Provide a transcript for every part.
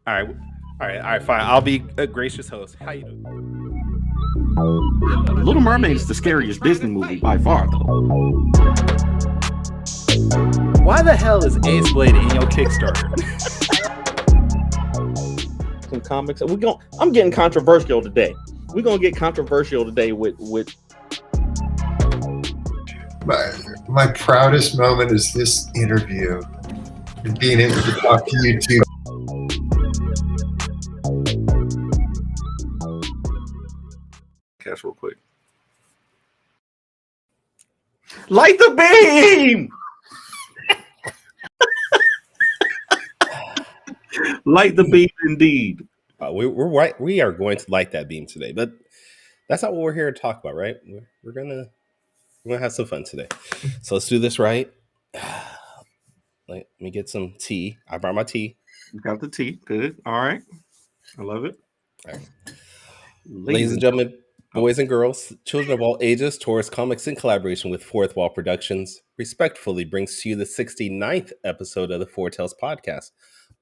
All right, fine. I'll be a gracious host. How you doing? Little Mermaid is the scariest Disney movie by far, though. Why the hell is Ace Blade in your Kickstarter? Some comics. I'm getting controversial today. We're gonna get controversial today with. My proudest moment is this interview and being able to talk to you two. Catch real quick. Light the beam. Light the beam, indeed. We are going to light that beam today, but that's not what we're here to talk about, right? We're gonna have some fun today. So let's do this right. Let me get some tea. I brought my tea. Got the tea. Good. All right. I love it. All right. Ladies and gentlemen, boys and girls, children of all ages, Taurus Comics, in collaboration with Fourth Wall Productions, respectfully brings to you the 69th episode of the Four Tales podcast.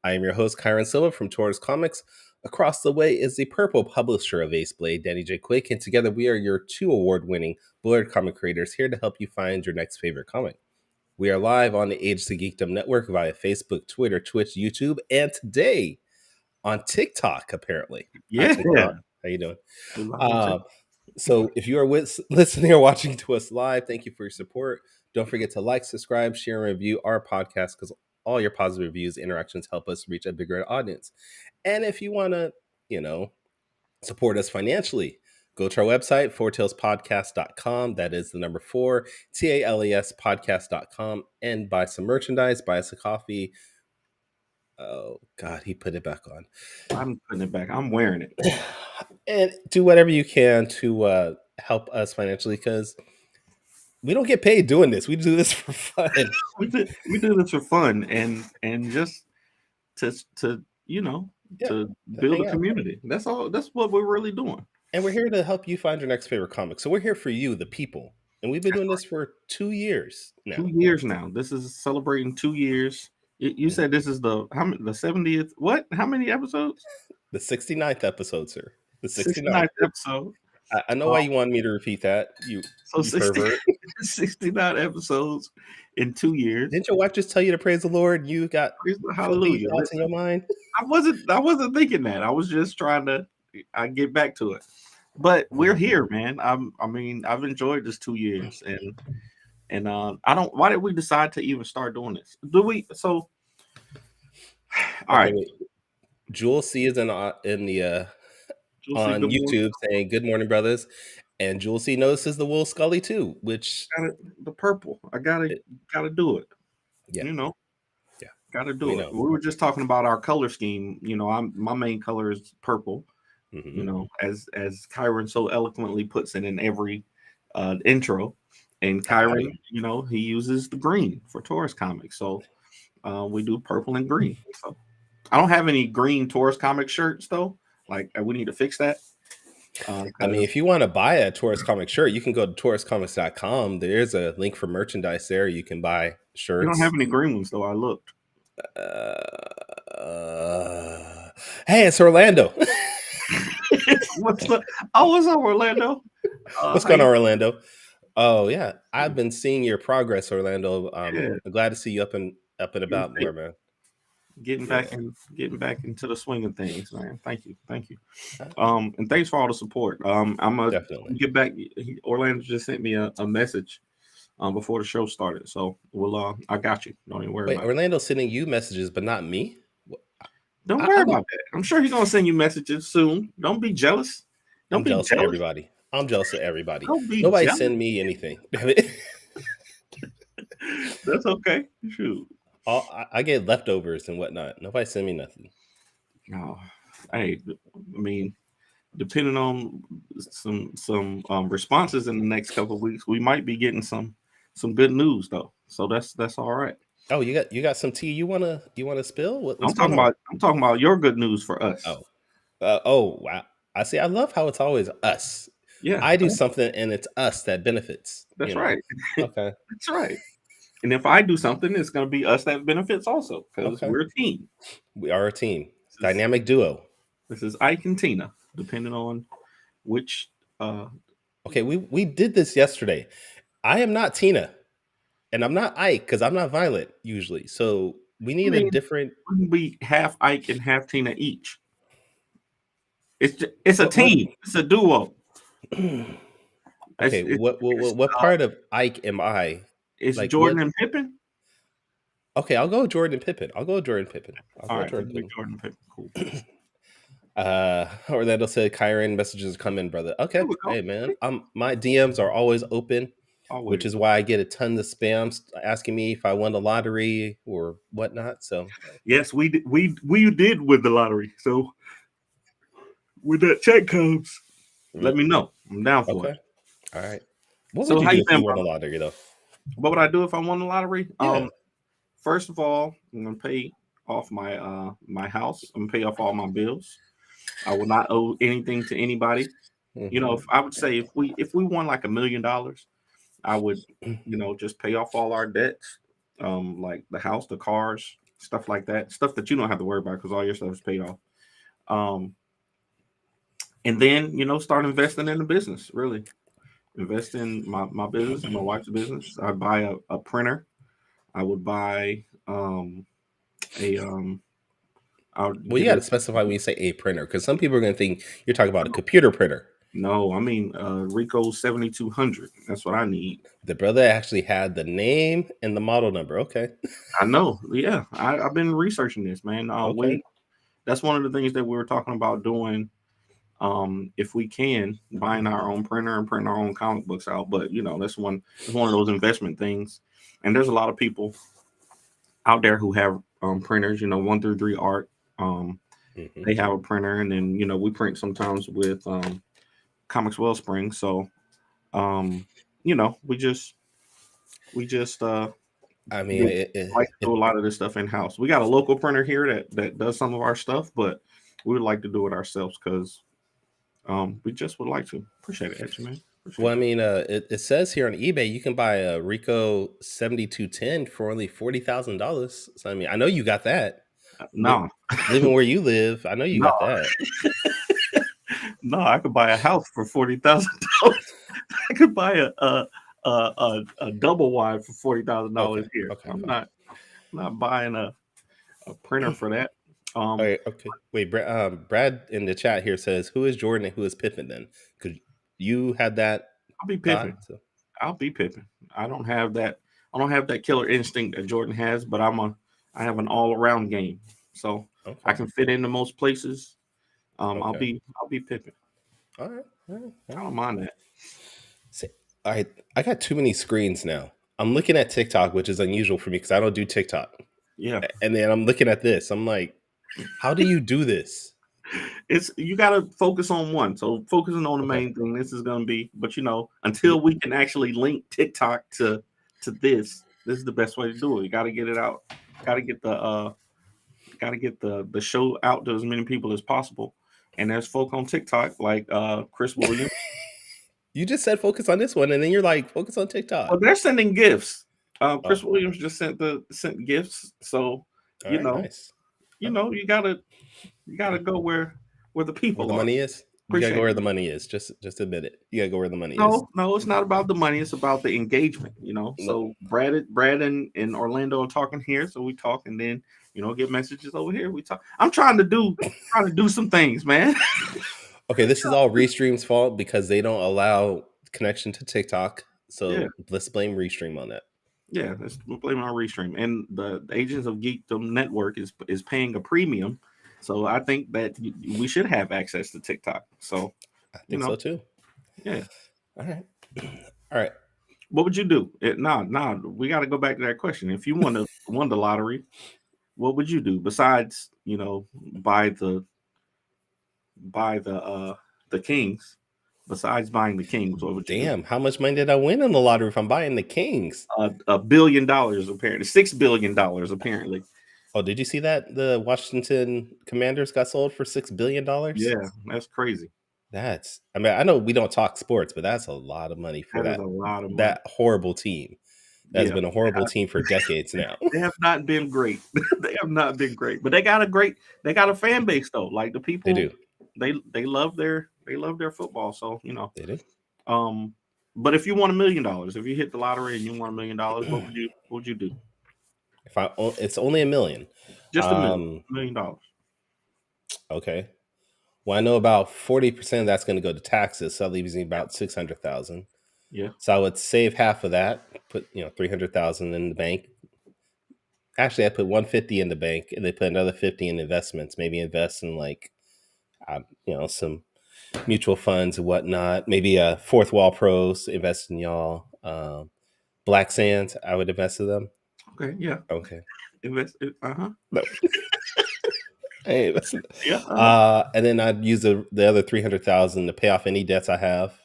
I am your host, Kyrun Silva from Taurus Comics. Across the way is the purple publisher of Ace Blade, Danny J. Quick, and together we are your two award-winning Blurred comic creators here to help you find your next favorite comic. We are live on the Age to Geekdom network via Facebook, Twitter, Twitch, YouTube, and today on TikTok, apparently. Yeah. How you doing? So if you are listening or watching to us live, thank you for your support. Don't forget to like, subscribe, share, and review our podcast because all your positive reviews, interactions help us reach a bigger audience. And if you want to, support us financially, go to our website, fourtalespodcast.com. That is the number 4, TALES podcast.com, and buy some merchandise, buy us a coffee. Oh, God, he put it back on. I'm putting it back. I'm wearing it. And do whatever you can to help us financially because we don't get paid doing this. We do this for fun. we do this for fun and just to build a community. That's all. That's what we're really doing. And we're here to help you find your next favorite comic. So we're here for you, the people. And we've been doing this for 2 years now. 2 years now. This is celebrating 2 years. You said this is the 70th. What? How many episodes? The 69th episode, sir. The 69th episode. I know why you wanted me to repeat that. You 69 episodes in 2 years. Didn't your wife just tell you to praise the Lord? You got hallelujah thoughts in your mind. I wasn't thinking that. I was just trying to. I get back to it. But we're here, man. I've enjoyed this 2 years, and I don't. Why did we decide to even start doing this? Do we? So, all right. Jewel C is in the on YouTube saying "Good morning, brothers," and Jewel C notices the wool Scully too, which the purple. I gotta do it. Yeah, gotta do it. We were just talking about our color scheme. My main color is purple. Mm-hmm. As Kyrun so eloquently puts it in every intro, and Kyrun, he uses the green for Taurus Comics. So we do purple and green. So I don't have any green Taurus Comics shirts though. Like we need to fix that. If you want to buy a Taurus Comic shirt, you can go to tauruscomics.com. There's a link for merchandise there. You can buy shirts. You don't have any green ones though. I looked. Hey, it's Orlando. What's up, Orlando? What's going on, Orlando? Oh yeah, I've been seeing your progress, Orlando. I'm glad to see you up and about more, man. Getting back into the swing of things, man. Thank you. And thanks for all the support. I'm gonna definitely get back. Orlando just sent me a message before the show started, so I got you. Don't even worry. Wait, Orlando's sending you messages, but not me. Don't worry about that. I'm sure he's gonna send you messages soon. Don't be jealous. I'm jealous of everybody. I'm jealous of everybody. Nobody send me anything. That's okay. Shoot. I get leftovers and whatnot. Nobody send me nothing. No, depending on some responses in the next couple of weeks, we might be getting some good news though. So that's all right. Oh, you got some tea you wanna spill? I'm talking about your good news for us. Oh, wow! I see. I love how it's always us. Yeah, I do something and it's us that benefits. That's right. Okay, that's right. And if I do something, it's going to be us that benefits also because we're a team. We are a team. Dynamic duo. This is Ike and Tina, depending on which. Okay, we did this yesterday. I am not Tina, and I'm not Ike because I'm not Violet usually. So we need a different. We can be half Ike and half Tina each. It's a team. It's a duo. Okay, what part of Ike am I? It's like Jordan and Pippen. Okay, I'll go Jordan and Pippen. All right, Jordan Pippen. Cool. Orlando said, Kyrun messages come in, brother. Okay. Hey, man. My DMs are always open, which is why I get a ton of spams asking me if I won the lottery or whatnot. So yes, we did win the lottery. So when that check comes, let me know. I'm down for it. All right. What would you do if you won the lottery, though? What would I do if I won the lottery? Yeah. First of all, I'm gonna pay off my my house. I'm gonna pay off all my bills. I will not owe anything to anybody. Mm-hmm. You know, I would say if we won like $1 million, I would, just pay off all our debts, like the house, the cars, stuff like that, stuff that you don't have to worry about because all your stuff is paid off. And then start investing in the business. Really, invest in my business and my wife's business. I'd buy a printer. I would buy Well, you got to specify when you say a printer, because some people are going to think you're talking about a computer printer. No, I mean Ricoh 7200. That's what I need. The brother actually had the name and the model number. Okay. I know. Yeah, I've been researching this, man. Okay. That's one of the things that we were talking about doing. If we can, buying our own printer and printing our own comic books out. But that's one of those investment things. And there's a lot of people out there who have printers. 1 through 3 Art. They have a printer, and then we print sometimes with Comics Wellspring. So we just I mean, like to do a lot of this stuff in house. We got a local printer here that does some of our stuff, but we would like to do it ourselves because we just would like to. Appreciate it, man. Well, I mean, it says here on eBay you can buy a Ricoh 7210 for only $40,000. So I mean, I know you got that. No, living where you live, I know you got that. No, I could buy a house for $40,000. I could buy a double wide for $40,000 here. Okay, I'm not buying a printer for that. Okay. Wait, Brad in the chat here says, "Who is Jordan and who is Pippen?" Then, because you had that. I'll be Pippen. I'll be Pippen. I don't have that killer instinct that Jordan has, but I have an all around game, so I can fit into most places. I'll be Pippen. All right. I don't mind that. I got too many screens now. I'm looking at TikTok, which is unusual for me because I don't do TikTok. Yeah. And then I'm looking at this. I'm like, how do you do this? You got to focus on one. So focusing on the main thing, this is going to be, but until we can actually link TikTok to this is the best way to do it. You got to get it out. Got to get the show out to as many people as possible. And there's folk on TikTok like Chris Williams. You just said focus on this one, and then you're like, focus on TikTok. Well, they're sending gifts. Chris Williams just sent gifts. So nice. You gotta go where the people the money is. You gotta go where the money is. Just admit it. You gotta go where the money is. No, it's not about the money. It's about the engagement. So Brad and Orlando are talking here, so we talk, and then get messages over here. We talk. I'm trying to do some things, man. Okay, this is all Restream's fault because they don't allow connection to TikTok. So let's blame Restream on that. Yeah, let's blame on Restream. And the Agents of Geekdom Network is paying a premium. So I think that we should have access to TikTok. So I think so too. Yeah. All right. What would you do? We got to go back to that question. If you won the lottery, what would you do besides buy the Kings? Besides buying the Kings, what would you do? How much money did I win in the lottery if I'm buying the Kings? $1 billion apparently. $6 billion apparently. Oh, did you see that the Washington Commanders got sold for $6 billion? Yeah, that's crazy. I mean, I know we don't talk sports, but that's a lot of money for that. That is a lot of money. That horrible team. That's been a horrible team for decades now. They have not been great. They have not been great, but they got a fan base though. Like the people, they love their football. So they do. But if you won $1 million, if you hit the lottery and you won $1 million, what would you do? It's only $1 million. Just $1 million. Okay. Well, I know about 40% of that's going to go to taxes, so that leaves me about $600,000. Yeah. So I would save half of that, put $300,000 in the bank. Actually, I put $150 in the bank, and they put another $50 in investments. Maybe invest in some mutual funds and whatnot. Maybe Fourth Wall Pros, invest in y'all. Black Sands, I would invest in them. Okay. Yeah. Okay. Invest. No. Hey, and then I'd use the other $300,000 to pay off any debts I have.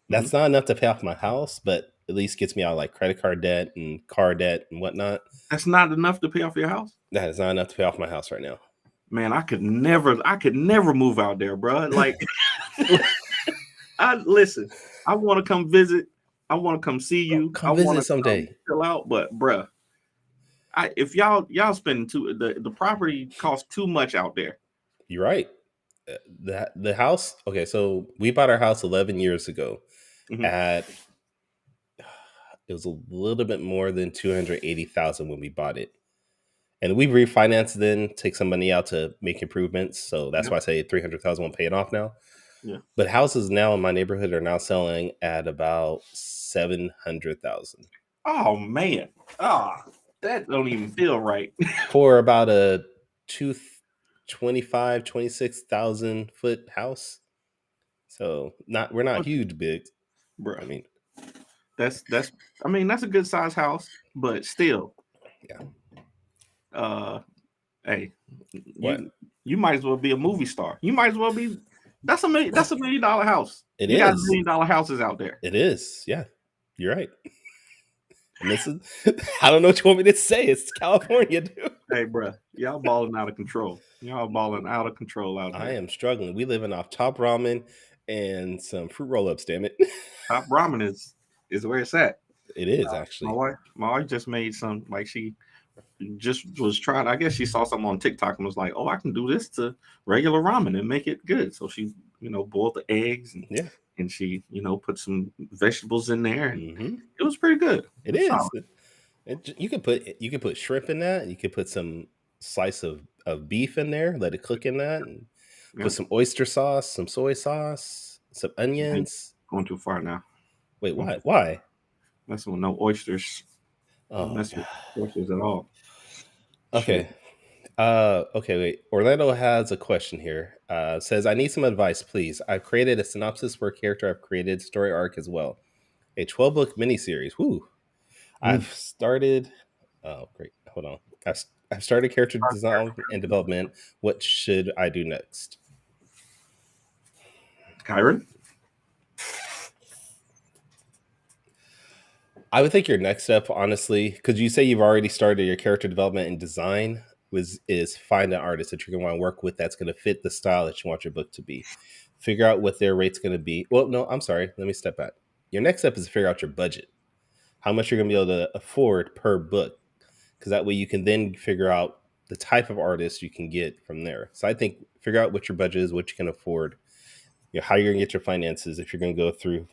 That's not enough to pay off my house, but at least gets me out like credit card debt and car debt and whatnot. That's not enough to pay off your house? That is not enough to pay off my house right now. Man, I could never move out there, bro. Like, I want to come visit. I want to come see you. Come visit someday. Chill out, but bruh, if y'all spending the property costs too much out there. You're right. The house. Okay, so we bought our house 11 years ago. It was a little bit more than $280,000 when we bought it, and we refinanced then, take some money out to make improvements. So that's why I say $300,000 won't pay it off now. Yeah. But houses now in my neighborhood are now selling at about $700,000. Oh man. That don't even feel right. For about a 26,000 foot house. So we're not huge big. Bro. I mean, that's a good size house, but still. Yeah. Hey, you might as well be a movie star. You might as well be. That's $1 million house. It is. Got $1 million houses out there. It is. Yeah, you're right. And this is, I don't know what you want me to say. It's California, dude. Hey, bro, y'all balling out of control. Y'all balling out of control out there. I am struggling. We living off Top Ramen and some fruit roll-ups. Damn it. Top Ramen is where it's at. It is actually. My wife just made some. Like she just was trying. I guess she saw something on TikTok and was like, "Oh, I can do this to regular ramen and make it good." So she, boiled the eggs and she, put some vegetables in there, and it was pretty good. It is. You could put shrimp in that. You could put some slice of beef in there. Let it cook in that, and put some oyster sauce, some soy sauce, some onions. Going too far now. Wait, why? Why? That's with no oysters. Oh, that's with oysters at all. Okay. Okay, wait. Orlando has a question here. Says, I need some advice, please. I've created a synopsis for a character. I've created story arc as well. A 12-book miniseries. Woo. I've started. Oh, great. Hold on. I've started character design and development. What should I do next? Kyrun? I would think your next step, honestly, because you say you've already started your character development and design, is find an artist that you're going to want to work with that's going to fit the style that you want your book to be. Figure out what their rate's going to be. Well, no, I'm sorry. Let me step back. Your next step is to figure out your budget. How much you're going to be able to afford per book. Because that way you can then figure out the type of artist you can get from there. So I think figure out what your budget is, what you can afford, how you're going to get your finances. If you're going to go through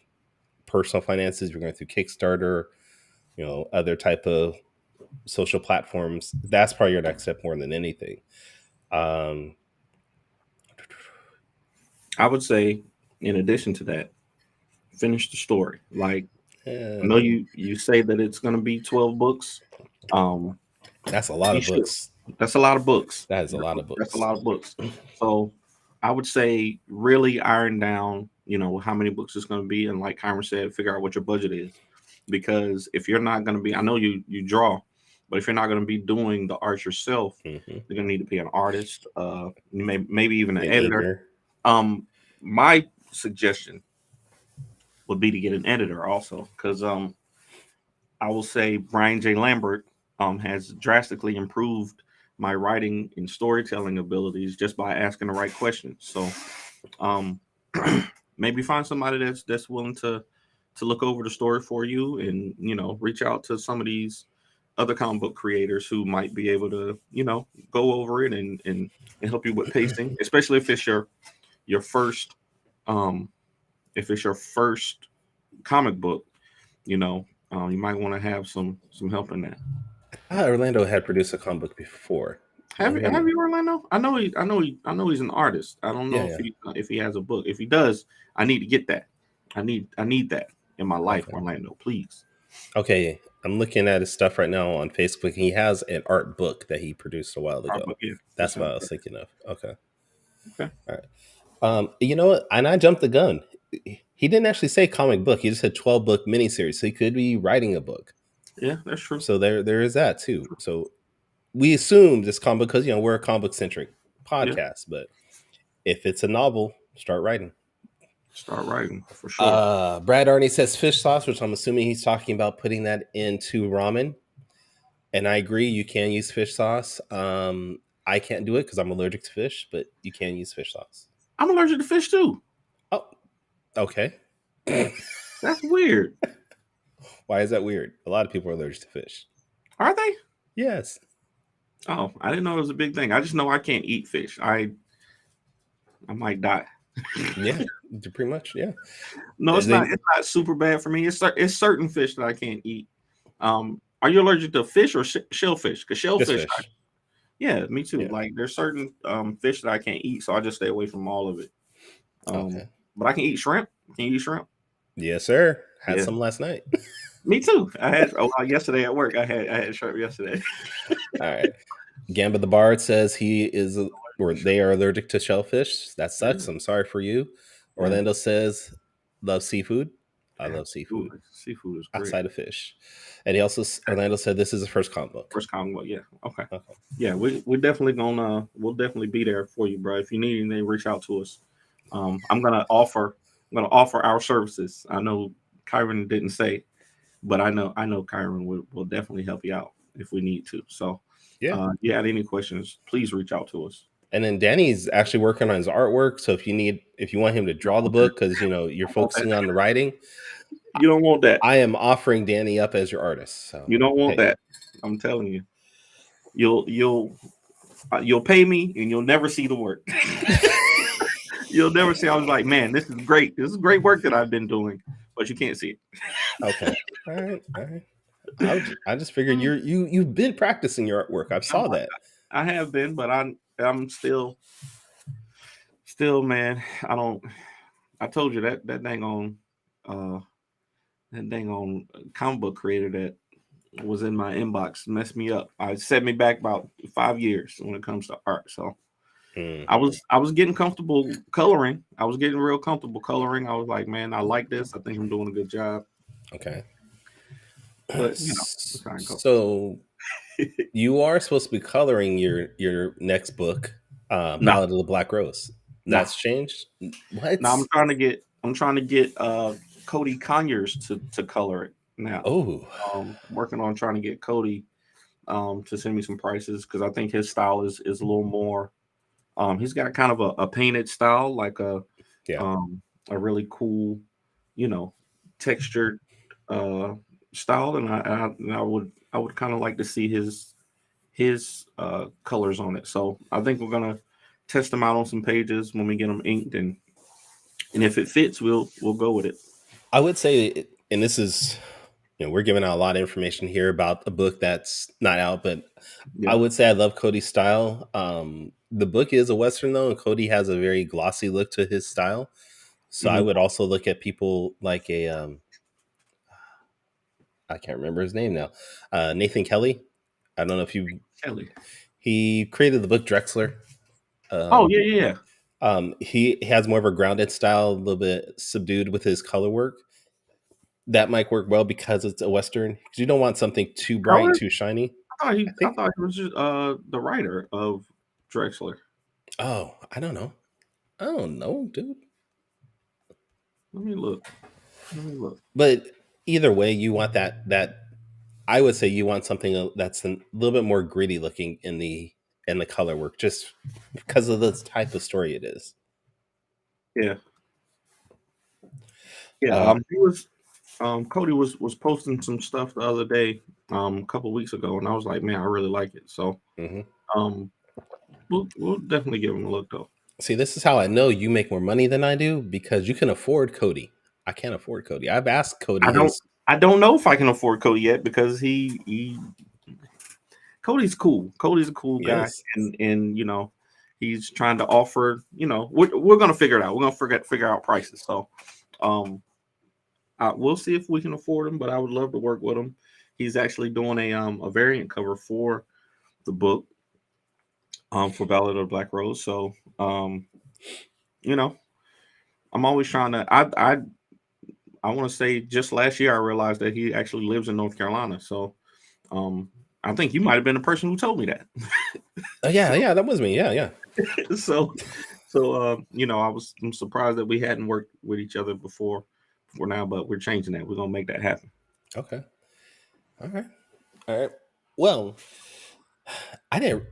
personal finances, you're going through Kickstarter, other type of social platforms. That's probably your next step more than anything. I would say, in addition to that, finish the story. Like, I know you say that it's going to be 12 books. That's a lot of books. That's a lot of books. That is a lot of books. That's a lot of books. So I would say really iron down, how many books it's going to be. And like Kyrun said, figure out what your budget is. Because if you're not going to be, I know you draw, but if you're not going to be doing the art yourself, you're going to need to pay an artist, maybe even an editor. My suggestion would be to get an editor also, because I will say Brian J. Lambert has drastically improved my writing and storytelling abilities just by asking the right questions. So maybe find somebody that's willing to look over the story for you, and reach out to some of these other comic book creators who might be able to go over it and help you with pacing, especially if it's your first comic book. You might want to have some help in that. Orlando had produced a comic book before. Have you, Orlando? I know he's an artist. I don't know if he has a book. If he does, I need to get that. I need that in my life, Orlando, please. Okay, I'm looking at his stuff right now on Facebook. He has an art book that he produced a while ago. Yeah, that's what I was thinking of. Okay. All right. You know what? And I jumped the gun. He didn't actually say comic book. He just said 12-book miniseries. So he could be writing a book. Yeah, that's true. So there is that too. So we assume this comic because we're a comic centric podcast, but if it's a novel, start writing. Start writing for sure. Brad Arney says fish sauce, which I'm assuming he's talking about putting that into ramen. And I agree, you can use fish sauce. I can't do it because I'm allergic to fish, but you can use fish sauce. I'm allergic to fish too. Oh, okay. That's weird. Why is that weird? A lot of people are allergic to fish. Are they? Yes. Oh, I didn't know it was a big thing. I just know I can't eat fish. I might die. Yeah, pretty much. Yeah. No, it's not. It's not super bad for me. It's certain fish that I can't eat. Are you allergic to fish or shellfish? Because shellfish, yeah, me too. Yeah. Like there's certain fish that I can't eat, so I just stay away from all of it. Okay. But I can eat shrimp. Can you eat shrimp? Yes, sir. Had some last night. Me too. I had yesterday at work. I had shrimp yesterday. All right. Gamba the Bard says they are allergic to shellfish. That sucks. I'm sorry for you. Orlando says love seafood. I love seafood. Seafood is great. Outside of fish. And Orlando said this is the first comic book. First comic book, yeah. Okay. Yeah, we're definitely we'll definitely be there for you, bro. If you need anything, reach out to us. I'm gonna offer our services. I know Kyrun didn't say, but I know Kyrun will definitely help you out if we need to. So had any questions, please reach out to us. And then Danny's actually working on his artwork. So if you want him to draw the book, because you're focusing on the writing, you don't want that. I am offering Danny up as your artist. So you don't want that. I'm telling you, you'll pay me and you'll never see the work. You'll never see. I was like, man, this is great. This is great work that I've been doing, but you can't see it. Okay. All right. I just figured you've been practicing your artwork. I saw that. I have been, but I'm still, man. I told you that dang on comic book creator that was in my inbox messed me up. I set me back about 5 years when it comes to art. So I was getting comfortable coloring. I was getting real comfortable coloring. I was like, man, I like this. I think I'm doing a good job. Okay. But so you are supposed to be coloring your next book, Ballad of the Black Rose. That's changed. What? No, I'm trying to get Cody Conyers to color it now. Oh, working on trying to get Cody to send me some prices because I think his style is a little more. He's got kind of a painted style, like a really cool, textured style, and I would kind of like to see his colors on it. So I think we're gonna test them out on some pages when we get them inked, and if it fits, we'll go with it. I would say, and this is, we're giving out a lot of information here about a book that's not out, but I would say I love Cody's style. The book is a Western though, and Cody has a very glossy look to his style. So I would also look at people like I can't remember his name now. Nathan Kelly. I don't know if Kelly. He created the book Drexler. He has more of a grounded style, a little bit subdued with his color work. That might work well because it's a Western. Because you don't want something too bright, too shiny. I thought he was just the writer of Drexler. Oh, I don't know. I don't know, dude. Let me look. But either way, you want that. I would say you want something that's a little bit more gritty looking in the color work, just because of the type of story it is. Yeah. Cody was posting some stuff the other day, a couple weeks ago, and I was like, man, I really like it. So, we'll definitely give him a look though. See, this is how I know you make more money than I do, because you can afford Cody. I can't afford Cody. I've asked Cody. I don't know if I can afford Cody yet, because Cody's cool. Cody's a cool guy, and you know, he's trying to offer. You know, we're gonna figure it out. We're gonna figure out prices. So, we'll see if we can afford him. But I would love to work with him. He's actually doing a variant cover for the book, for Ballad of the Black Rose. So, you know, I'm always trying to. I want to say, just last year I realized that he actually lives in North Carolina. So, I think you might have been the person who told me that. Yeah, that was me. Yeah. so, you know, I'm surprised that we hadn't worked with each other before now, but we're changing that. We're gonna make that happen. Okay. All right. Well, I didn't.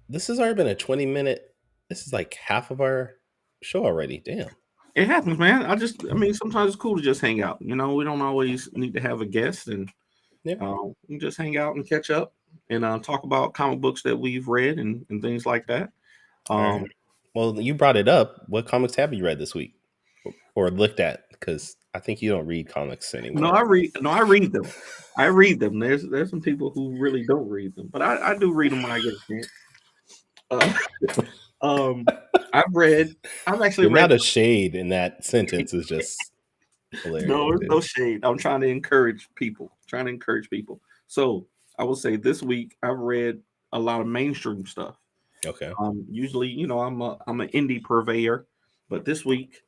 This has already been a 20-minute. This is like half of our show already. Damn. It happens, man. I mean, sometimes it's cool to just hang out. You know, we don't always need to have a guest, and we just hang out and catch up and talk about comic books that we've read and things like that. Right. Well, you brought it up. What comics have you read this week or looked at? Because I think you don't read comics anymore. No, I read them. I read them. There's some people who really don't read them, but I do read them when I get a chance. I've actually read. Not a shade in that sentence is just hilarious. No, there's no shade. I'm trying to encourage people. So I will say this week I've read a lot of mainstream stuff. Okay. Usually, you know, I'm an indie purveyor, but this week,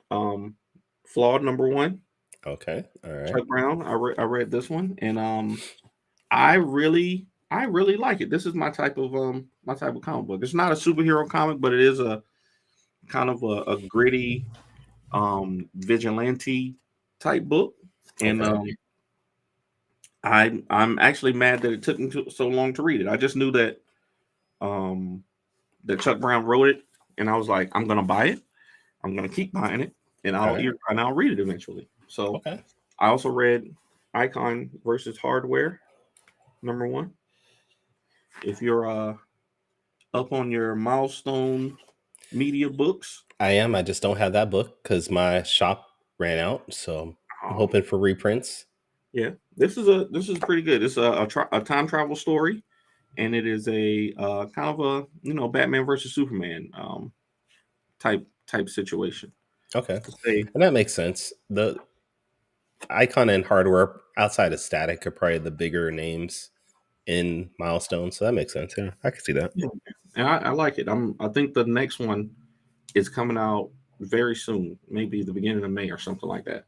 Flawed #1. Okay. All right. Chuck Brown. I read this one, and I really like it. This is my type of comic book. It's not a superhero comic, but it is a kind of a gritty vigilante type book. And I'm actually mad that it took me so long to read it. I just knew that that Chuck Brown wrote it, and I was like, I'm gonna buy it. I'm gonna keep buying it, and I'll read it eventually. So I also read Icon versus Hardware #1. If you're up on your Milestone Media books, I am. I just don't have that book because my shop ran out. So I'm hoping for reprints. Yeah, this is pretty good. It's a time travel story, and it is a kind of a Batman versus Superman type situation. Okay, and that makes sense. The Icon and Hardware outside of Static are probably the bigger names in Milestone, so that makes sense. Yeah, I can see that. Yeah. And I like it. I think the next one is coming out very soon, maybe the beginning of May or something like that.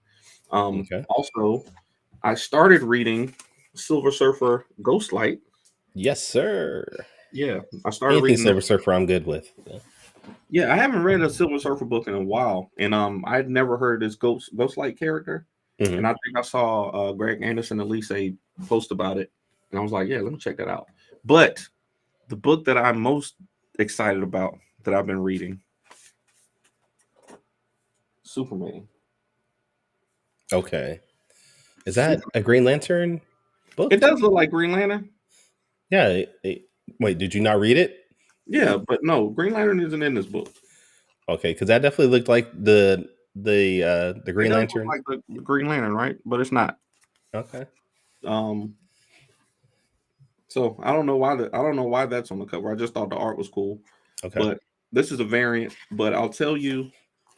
Also, I started reading Silver Surfer Ghostlight. Yes, sir. Yeah, I started reading Silver Surfer. I'm good with. Yeah, I haven't read a Silver Surfer book in a while, and I'd never heard this Ghostlight character, and I think I saw Greg Anderson and Elise post about it, and I was like, yeah, let me check that out. But the book that I'm most excited about that I've been reading, Superman. Okay. Is that a Green Lantern book? It does look like Green Lantern. Yeah. Wait, did you not read it? Yeah, but no, Green Lantern isn't in this book. Okay, because that definitely looked like the Green Lantern. Look like the Green Lantern, right? But it's not. Okay. So I don't know why that's on the cover. I just thought the art was cool. Okay. But this is a variant. But I'll tell you,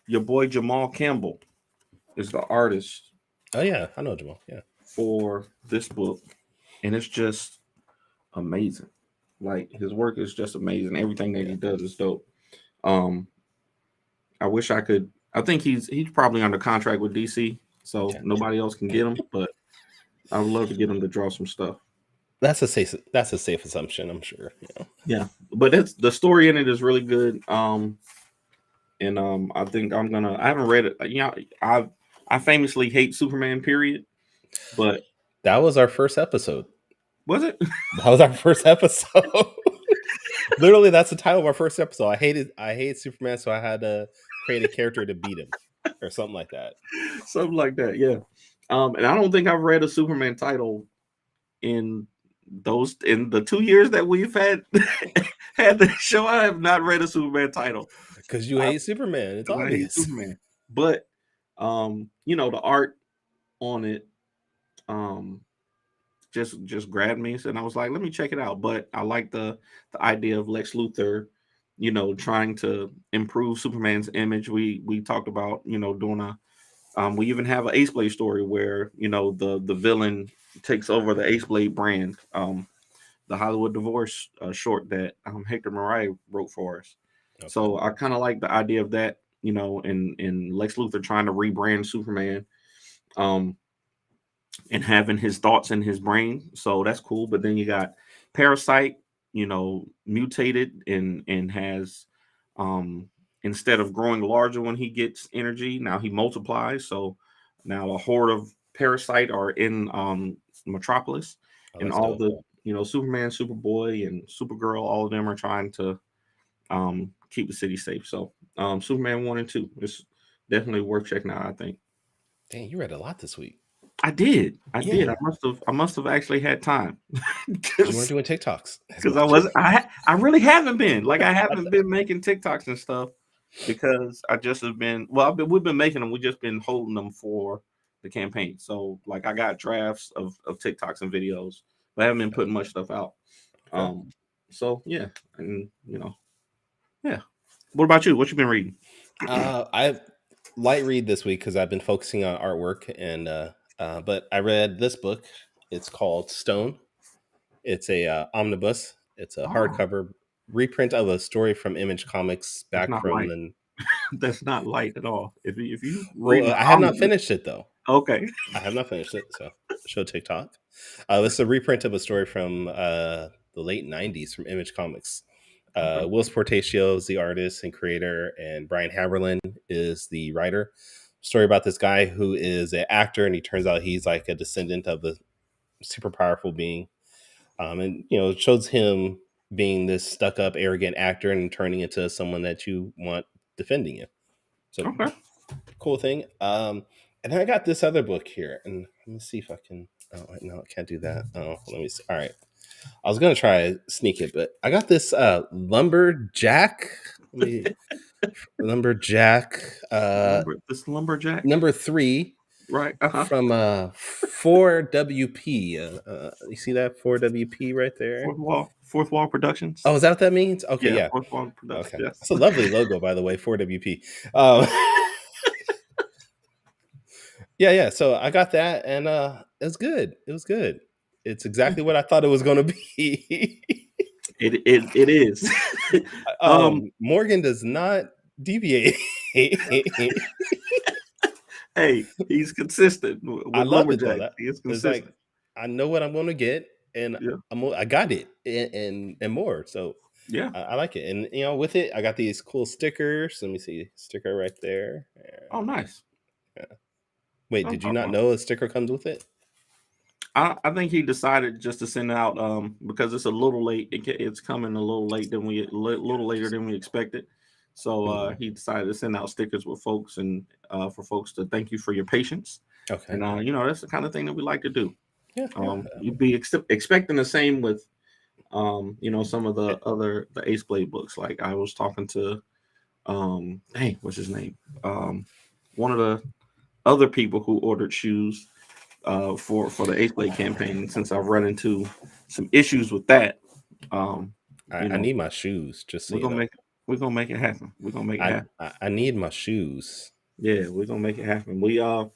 your boy Jamal Campbell is the artist. Oh yeah, I know Jamal. Yeah. For this book, and it's just amazing. Like, his work is just amazing. Everything that he does is dope. I wish I could. I think he's probably under contract with DC, so nobody else can get him. But I would love to get him to draw some stuff. That's a safe assumption, I'm sure. Yeah, but the story in it is really good. I think I haven't read it. You know, I famously hate Superman, period. But that was our first episode. Was it? That was our first episode. Literally, that's the title of our first episode. I hate Superman, so I had to create a character to beat him, or something like that. Something like that, yeah. And I don't think I've read a Superman title in the 2 years that we've had the show. I have not read a Superman title because you hate Superman. It's obvious. I hate Superman, but the art on it just grabbed me, and I was like, let me check it out. But I like the idea of Lex Luthor, trying to improve Superman's image. We talked about doing a we even have an Ace Blade story where the villain takes over the Ace Blade brand. The Hollywood Divorce short that Hector Mariah wrote for us. Okay. So I kind of like the idea of that, in Lex Luthor trying to rebrand Superman, and having his thoughts in his brain. So that's cool. But then you got Parasite, mutated and has instead of growing larger when he gets energy, now he multiplies. So now a horde of Parasite are in Metropolis, and all dope. Superman, Superboy, and Supergirl, all of them are trying to keep the city safe. So Superman 1 and 2 is definitely worth checking out, I think. Dang, you read a lot this week. I did. I must have actually had time. You weren't doing TikToks because I really haven't been. Like, I haven't been making TikToks and stuff because I just have been. Well, we've been making them. We've just been holding them for the campaign. So like, I got drafts of TikToks and videos, but I haven't been putting much stuff out. Okay. So yeah, and yeah. What about you? What you been reading? I light read this week because I've been focusing on artwork, and but I read this book. It's called Stone. It's a omnibus. It's a hardcover reprint of a story from Image Comics back from the. That's not light at all. If you read, I have not finished it though. Okay, I have not finished it. So show TikTok. It's a reprint of a story from the late '90s from Image Comics. Will Portacio is the artist and creator, and Brian Haberlin is the writer. Story about this guy who is an actor, and he turns out he's like a descendant of a super powerful being. And it shows him being this stuck-up, arrogant actor and turning into someone that you want defending you. So, okay. Cool thing. And then I got this other book here, and let me see if I can. Oh no, I can't do that. Oh, let me see. All right. I was gonna try to sneak it, but I got this lumberjack. Lumberjack. This lumberjack number 3, right? From 4WP. You see that 4WP right there? Fourth Wall Productions. Oh, is that what that means? Okay, yeah. Fourth Wall Productions. Okay. Yes. That's a lovely logo, by the way. 4WP. Yeah. So I got that, and it was good. It was good. It's exactly what I thought it was going to be. It is. Morgan does not deviate. Hey, he's consistent. I love it though. He is consistent. Like, I know what I'm going to get, and I got it, and more. So yeah, I like it. And with it, I got these cool stickers. Let me see, sticker right there. Oh, nice. Yeah. Wait, did you not know a sticker comes with it? I think he decided just to send out because it's a little late. It's coming a little late than little later than we expected. So he decided to send out stickers with folks and for folks to thank you for your patience. Okay, and that's the kind of thing that we like to do. Yeah, you'd be expecting the same with some of the Ace Blade books. Like, I was talking to what's his name? One of the other people who ordered shoes for the Ace Blade campaign, since I've run into some issues with that. I need my shoes. Just so we're gonna make it happen. We're gonna make it happen. I need my shoes. Yeah, we're gonna make it happen. We got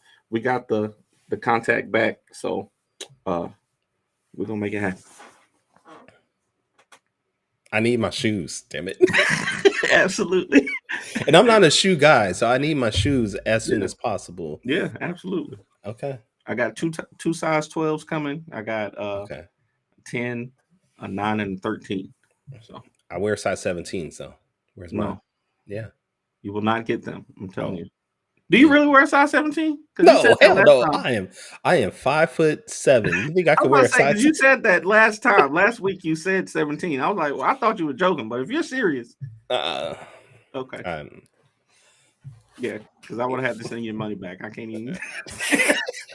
the contact back, so we're gonna make it happen. I need my shoes, damn it. Absolutely. And I'm not a shoe guy, so I need my shoes as soon as possible. Yeah, absolutely. Okay. I got two size 12s coming. I got 10, a 9, and 13. So I wear size 17. So where's mine? Yeah, you will not get them. I'm telling you. Do you really wear a size 17? No, hell no. I am 5'7". You think I could wear a size? You said that last time. Last week you said 17. I was like, well, I thought you were joking, but if you're serious, okay. Yeah, because I would have had to send your money back. I can't even.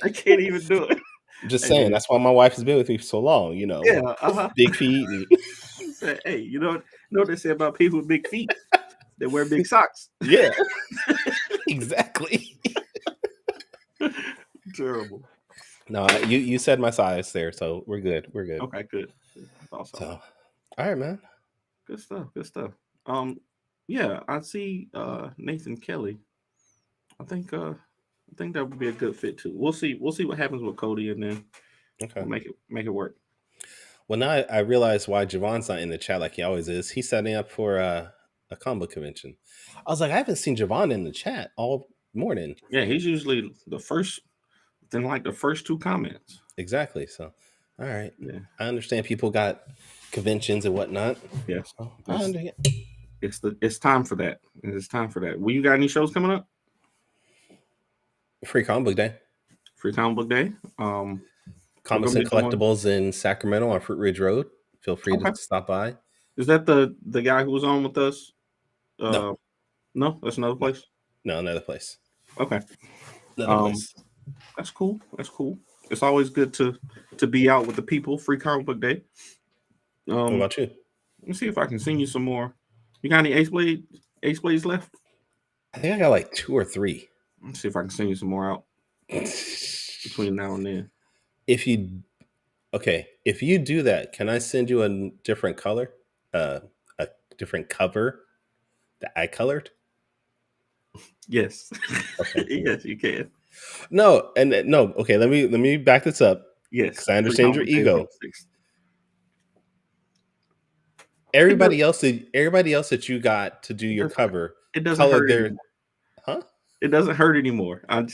I can't even do it. Just saying, that's why my wife has been with me for so long, you know. Yeah, big feet. And... hey, you know what they say about people with big feet? They wear big socks. Yeah, exactly. Terrible. No, you said my size there, so we're good. We're good. Okay, good. Awesome. So, all right, man. Good stuff. Good stuff. Yeah, I see Nathan Kelly. I think that would be a good fit too. We'll see what happens with Cody, and then we'll make it work. Well, now I realize why Javon's not in the chat like he always is. He's setting up for a comic book convention. I was like, I haven't seen Javon in the chat all morning. Yeah, he's usually the first two comments. Exactly. So, all right. Yeah, I understand people got conventions and whatnot. Yeah, so I understand. It's time for that. It's time for that. Well, you got any shows coming up? Free Comic Book Day. Free Comic Book Day. Comics and Collectibles in Sacramento on Fruit Ridge Road. Feel free to stop by. Is that the guy who was on with us? No, that's another place. No, another place. Okay, another place. That's cool. That's cool. It's always good to be out with the people. Free Comic Book Day. What about you? Let me see if I can send you some more. You got any Ace Blades left? I think I got like 2 or 3. Let's see if I can send you some more out between now and then. If you do that, can I send you a different color? A different cover that I colored? Yes. Okay. Yes, you can. No. Okay, let me back this up. Yes. Because I understand your ego. Everybody else that you got to do your cover, it doesn't hurt anymore. Huh? It doesn't hurt anymore. I'm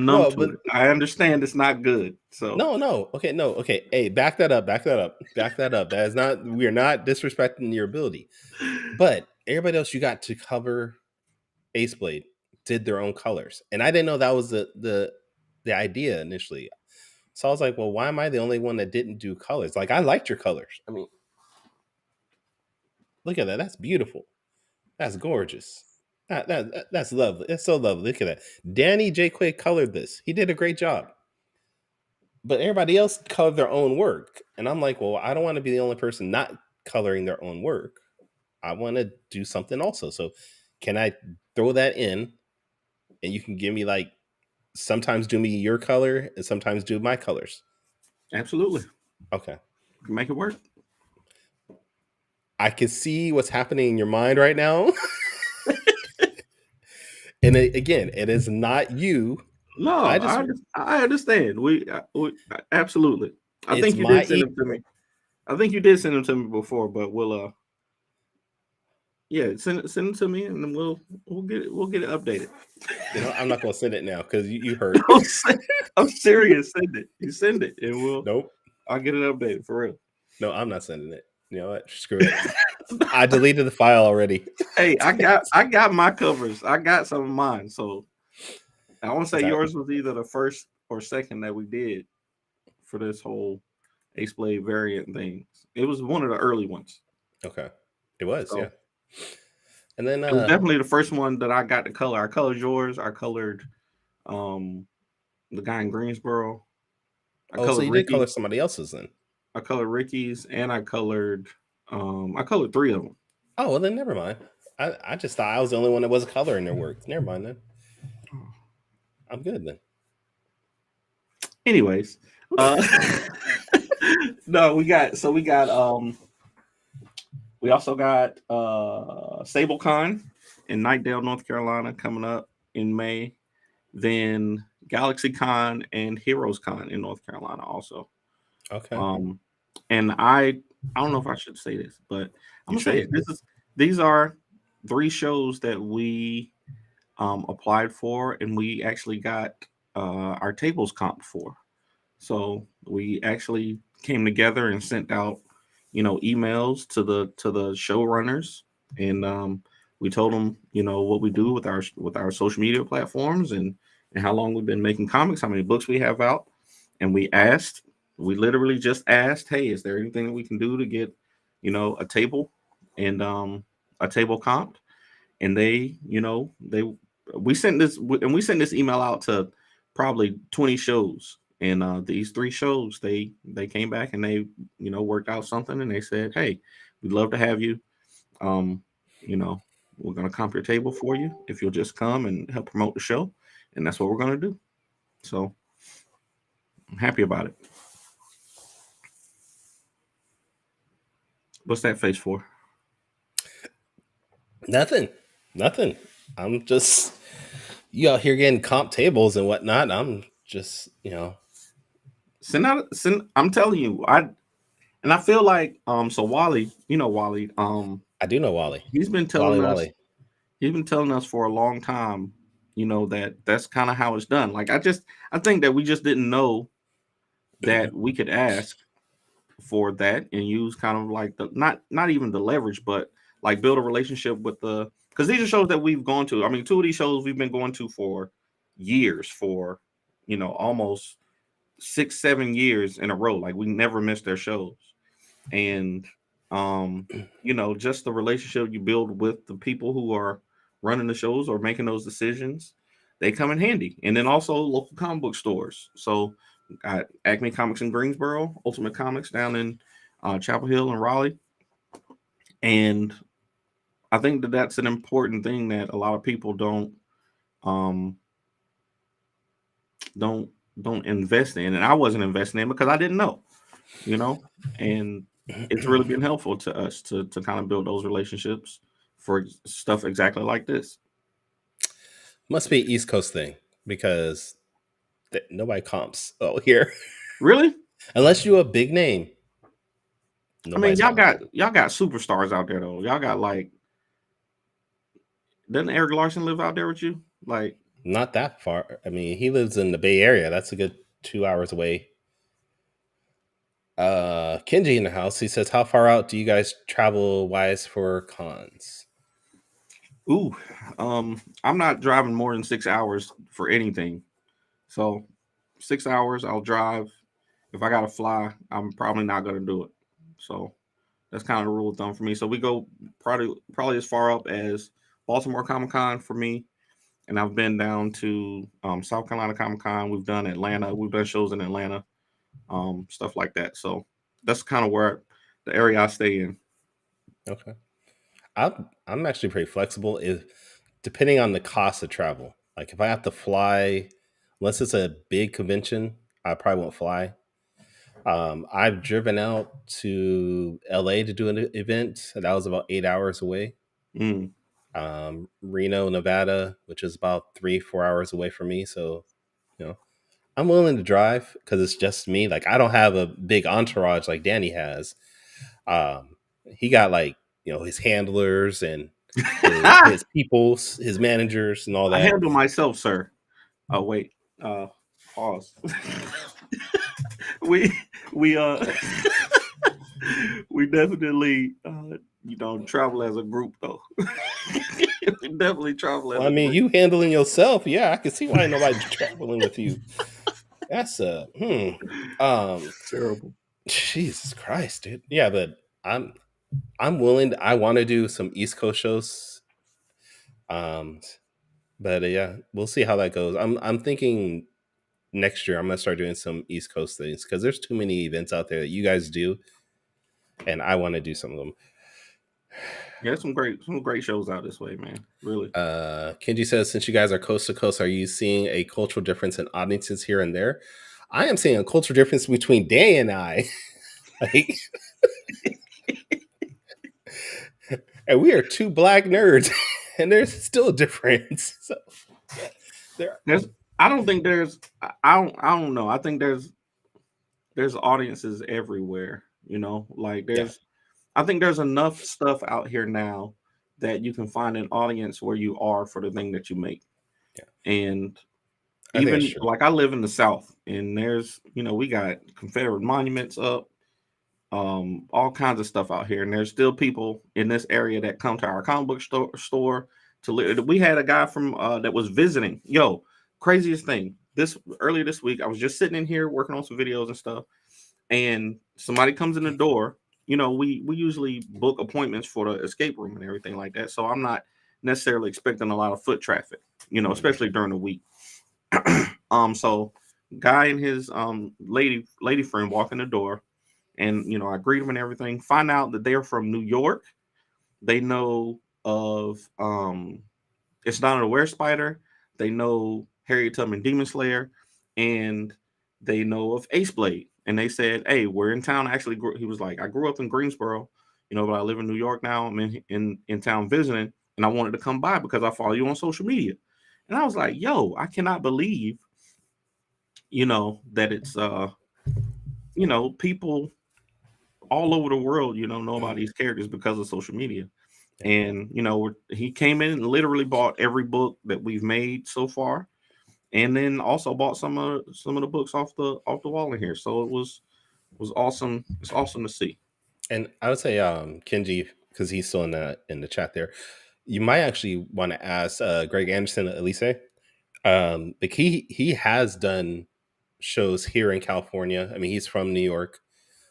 numb to it. I understand it's not good. So no. Okay. Hey, back that up. That is not. We are not disrespecting your ability. But everybody else you got to cover Ace Blade did their own colors, and I didn't know that was the idea initially. So I was like, well, why am I the only one that didn't do colors? Like, I liked your colors. I mean, look at that. That's beautiful. That's gorgeous. That's lovely. That's so lovely. Look at that. Danny J. Quaid colored this. He did a great job. But everybody else colored their own work. And I'm like, well, I don't want to be the only person not coloring their own work. I want to do something also. So can I throw that in and you can give me like, sometimes do me your color and sometimes do my colors? Absolutely. Okay. Make it work. I can see what's happening in your mind right now. And again, it is not you. No, I understand. We absolutely. I think you did send them to me. I think you did send them to me before, but we'll send them to me and then we'll get it updated. You know, I'm not gonna send it now because you heard. I'm serious. Send it. You send it and we'll. Nope. I'll get it updated for real. No, I'm not sending it. You know what? Screw it. I deleted the file already. Hey, I got my covers. I got some of mine. So I want to say yours was either the first or second that we did for this whole Ace Blade variant thing. It was one of the early ones. Okay. It was, yeah. And then it was definitely the first one that I got to color. I colored yours. I colored the guy in Greensboro. So you did color somebody else's then? I colored Ricky's and I colored 3 of them. Oh, well then never mind. I just thought I was the only one that wasn't coloring their work. Never mind then. I'm good then. Anyways, no, we also got SableCon in Knightdale, North Carolina coming up in May. Then GalaxyCon and HeroesCon in North Carolina also. Okay. And I don't know if I should say this, but I'm gonna say it. These are 3 shows that we applied for, and we actually got our tables comped for. So we actually came together and sent out, emails to the showrunners, and we told them, what we do with our social media platforms and how long we've been making comics, how many books we have out, and we literally just asked, hey, is there anything that we can do to get, a table and a table comped? And we sent this email out to probably 20 shows. And these 3 shows, they came back and they, worked out something, and they said, "Hey, we'd love to have you. Um, you know, we're gonna comp your table for you if you'll just come and help promote the show." And that's what we're gonna do. So I'm happy about it. What's that face for? Nothing. I'm just, you out here getting comp tables and whatnot. I'm just, I'm telling you, I feel like so Wally, Wally, I do know Wally. He's been telling us Wally. He's been telling us for a long time, that's kind of how it's done. Like I think that we just didn't know that we could ask for that and use kind of like the not even the leverage, but like build a relationship with because these are shows that we've gone to. I mean, 2 of these shows we've been going to for years, for almost 6-7 years in a row. Like we never missed their shows. And just the relationship you build with the people who are running the shows or making those decisions, they come in handy. And then also local comic book stores. So got Acme Comics in Greensboro, Ultimate Comics down in Chapel Hill and Raleigh. And I think that that's an important thing that a lot of people don't invest in. And I wasn't investing in because I didn't know, and it's really been helpful to us to kind of build those relationships for stuff exactly like this. Must be East Coast thing because nobody comps here. Really? Unless you're a big name. I mean, y'all got superstars out there though. Y'all got like, doesn't Eric Larson live out there with you? Like, not that far. I mean, he lives in the Bay Area. That's a good 2 hours away. Kenji in the house. He says, "How far out do you guys travel wise for cons?" Ooh, I'm not driving more than 6 hours for anything. So 6 hours I'll drive. If I gotta fly, I'm probably not gonna do it. So that's kind of the rule of thumb for me. So we go probably as far up as Baltimore Comic Con for me. And I've been down to South Carolina Comic Con. We've done Atlanta. We've done shows in Atlanta, stuff like that. So that's kind of where the area I stay in. Okay. I'm actually pretty flexible if depending on the cost of travel. Like if I have to fly, unless it's a big convention, I probably won't fly. I've driven out to LA to do an event. That was about 8 hours away. Reno, Nevada, which is about 3-4 hours away from me. So, I'm willing to drive because it's just me. Like I don't have a big entourage like Danny has. He got like, his handlers and his people, his managers and all that. I handle myself, sir. Oh, wait. Pause. we we definitely travel as a group though. We definitely travel as I mean, you handling yourself, yeah, I can see why nobody's traveling with you. That's terrible. Jesus Christ, dude. Yeah, but I'm willing I want to do some East Coast shows. But yeah, we'll see how that goes. I'm thinking next year I'm gonna start doing some East Coast things because there's too many events out there that you guys do, and I want to do some of them. Yeah, some great shows out this way, man. Really. Kenji says, since you guys are coast to coast, are you seeing a cultural difference in audiences here and there? I am seeing a cultural difference between Danny and I. Like, and we are 2 black nerds, and there's still a difference. So, I don't think there's. I don't know. I think there's audiences everywhere. Like there's. Yeah. I think there's enough stuff out here now that you can find an audience where you are for the thing that you make. Yeah. And even like I live in the South, and there's we got Confederate monuments up, all kinds of stuff out here, and there's still people in this area that come to our comic book store to live. We had a guy from that was visiting. Yo, craziest thing! Earlier this week, I was just sitting in here working on some videos and stuff, and somebody comes in the door. We usually book appointments for the escape room and everything like that. So I'm not necessarily expecting a lot of foot traffic, especially during the week. So guy and his lady friend walk in the door, and I greet them and everything. Find out that they're from New York. They know of It's Not a Were Spider. They know Harriet Tubman Demon Slayer, and they know of Ace Blade. And they said, "Hey, we're in town." Actually, he was like, "I grew up in Greensboro, but I live in New York now. I'm in town visiting, and I wanted to come by because I follow you on social media." And I was like, "Yo, I cannot believe, that it's people all over the world, know about these characters because of social media." And he came in and literally bought every book that we've made so far, and then also bought some of the books off the wall in here. So it was awesome. It's awesome to see. And I would say Kenji, because he's still in the chat there, you might actually want to ask Greg Anderson at Elise. Like he has done shows here in California. I mean, he's from New York,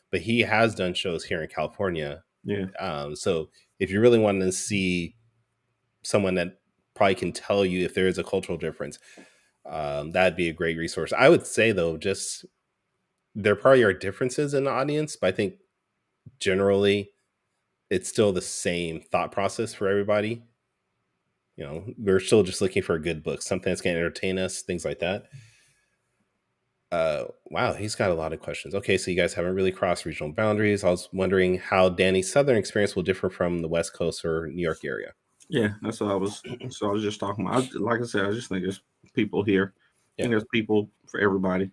but he has done shows here in California. Yeah. So if you really want to see someone that probably can tell you if there is a cultural difference, that'd be a great resource. I would say though, just there probably are differences in the audience, but I think generally it's still the same thought process for everybody. We're still just looking for a good book, something that's going to entertain us, things like that. Wow, he's got a lot of questions. Okay, so you guys haven't really crossed regional boundaries. I was wondering how Danny's Southern experience will differ from the West Coast or New York area. Yeah, that's what I was just talking about. Like I said, I just think there's people here. I think there's people for everybody.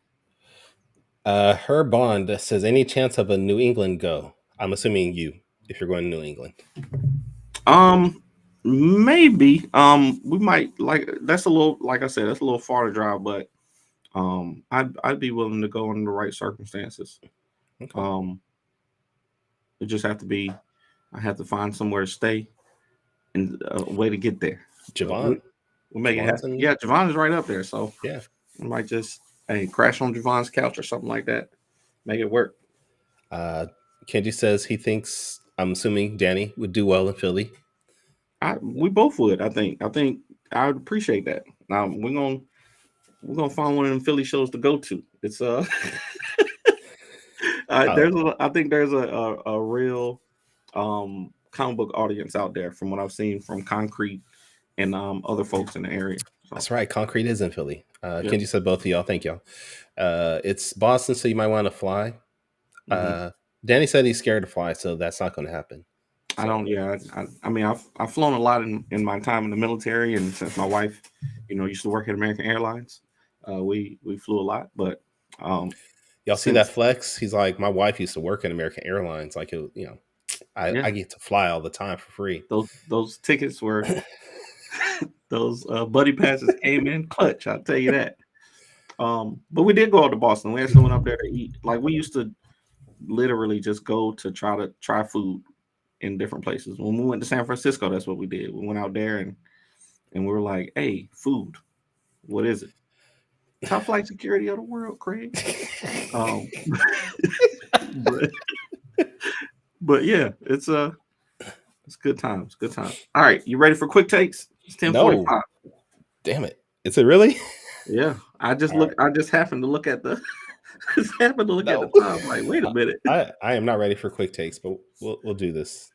Her Bond says, any chance of a New England go? I'm assuming if you're going to New England. Maybe. We might, that's a little, like I said, that's a little far to drive, but I'd be willing to go in the right circumstances. Okay. It just have to be, I have to find somewhere to stay and a way to get there. Javon, we'll make it happen. Yeah, Javon is right up there, so yeah, we might just crash on Javon's couch or something like that. Make it work. Kenji says he thinks, I'm assuming Danny would do well in Philly. We both would. I think I would appreciate that. Now we're gonna find one of them Philly shows to go to. It's I think there's a real comic book audience out there from what I've seen from Concrete and other folks in the area. So. That's right. Concrete is in Philly. Kenji said both of y'all. Thank y'all. It's Boston, so you might want to fly. Mm-hmm. Danny said he's scared to fly, so that's not going to happen. So. I don't. Yeah, I mean, I've flown a lot in my time in the military, and since my wife, used to work at American Airlines, we flew a lot. But y'all see that flex? He's like, my wife used to work at American Airlines. Like, I get to fly all the time for free. Those tickets were those buddy passes came in clutch. I'll tell you that. But we did go out to Boston. We actually went up there to eat. Like, we used to literally just go to try food in different places. When we went to San Francisco, that's what we did. We went out there and we were like, "Hey, food, what is it?" Top flight security of the world, Craig. But yeah, it's good times. Good times. All right, you ready for quick takes? It's 10:45. No. Damn it! Is it really? Yeah, I just happened to look at the. At the time. Like, wait a minute. I am not ready for quick takes, but we'll do this.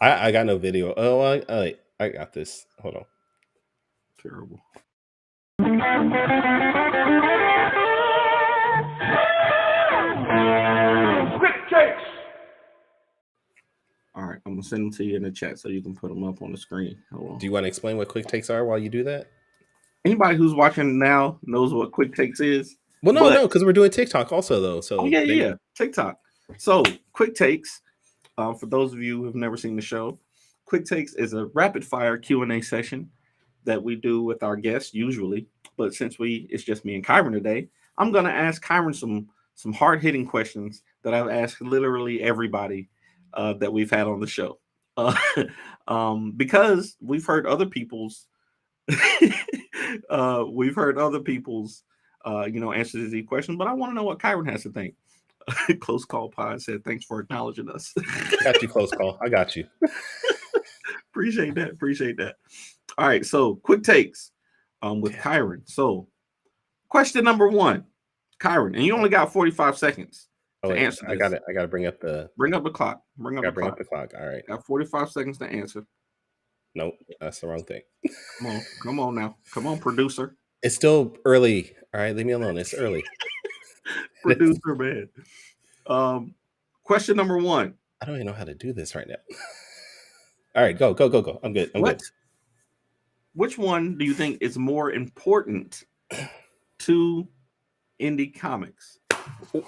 I got no video. Oh, I got this. Hold on. Terrible. Quick takes. All right, I'm gonna send them to you in the chat so you can put them up on the screen. Hold on. Do you want to explain what quick takes are while you do that? Anybody who's watching now knows what quick takes is. Well, no, because we're doing TikTok also, though. So yeah, TikTok. So quick takes. For those of you who have never seen the show, quick takes is a rapid fire Q&A session that we do with our guests usually. But since it's just me and Kyrun today, I'm gonna ask Kyrun some hard hitting questions that I've asked literally everybody that we've had on the show, because we've heard other people's. Answers to these questions, but I want to know what Kyrun has to think. Close Call Pod said, "Thanks for acknowledging us." Got you, Close Call. I got you. Appreciate that. All right, so quick takes. with Kyrun. So, question number 1, Kyrun, and you only got 45 seconds to answer this. I got to bring up the clock. Bring up the clock. All right. Got 45 seconds to answer. Nope, that's the wrong thing. Come on now. Come on, producer. It's still early. All right, leave me alone. It's early. Producer, man. Question number 1. I don't even know how to do this right now. All right, go. I'm good. Good. Which one do you think is more important to indie comics?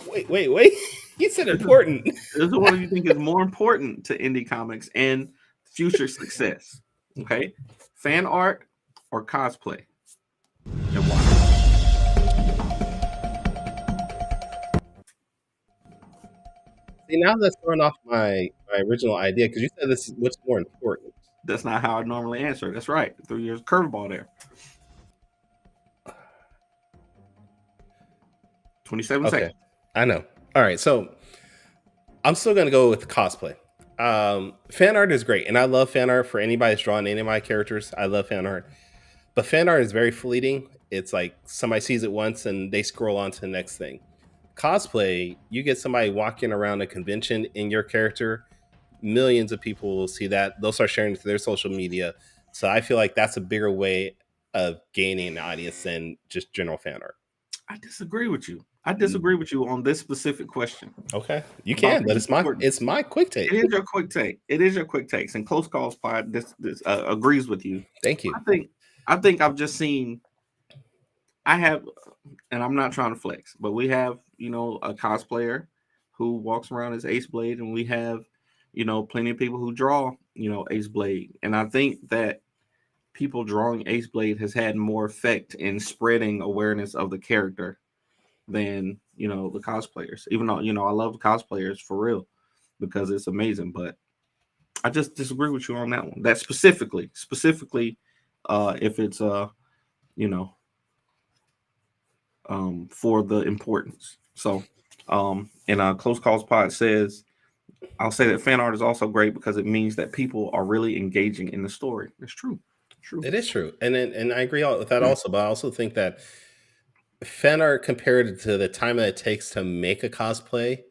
Wait. You said important. This is what do you think is more important to indie comics and future success? Okay. Fan art or cosplay? And why? See, now that's throwing off my original idea because you said this is what's more important. That's not how I normally answer. That's right. 3 years curveball there. 27 seconds. I know. All right, so I'm still gonna go with cosplay. Fan art is great, and I love fan art for anybody that's drawing any of my characters. I love fan art, but fan art is very fleeting. It's like somebody sees it once and they scroll on to the next thing. Cosplay, you get somebody walking around a convention in your character, millions of people will see that. They'll start sharing it to their social media. So I feel like that's a bigger way of gaining an audience than just general fan art. I disagree with you. On this specific question. Okay, you can, but it's my quick take. It is your quick take. And Close Calls Pod this agrees with you. Thank you. I think I've just seen. I have, and I'm not trying to flex, but we have a cosplayer who walks around as Ace Blade, and we have plenty of people who draw Ace Blade, and I think that people drawing Ace Blade has had more effect in spreading awareness of the character than the cosplayers. Even though I love the cosplayers for real because it's amazing, but I just disagree with you on that one. That specifically, if it's for the importance. So, and Close Calls Pod says, I'll say that fan art is also great because it means that people are really engaging in the story. It's true. It is true, and I agree with that also. But I also think that fan art compared to the time that it takes to make a cosplay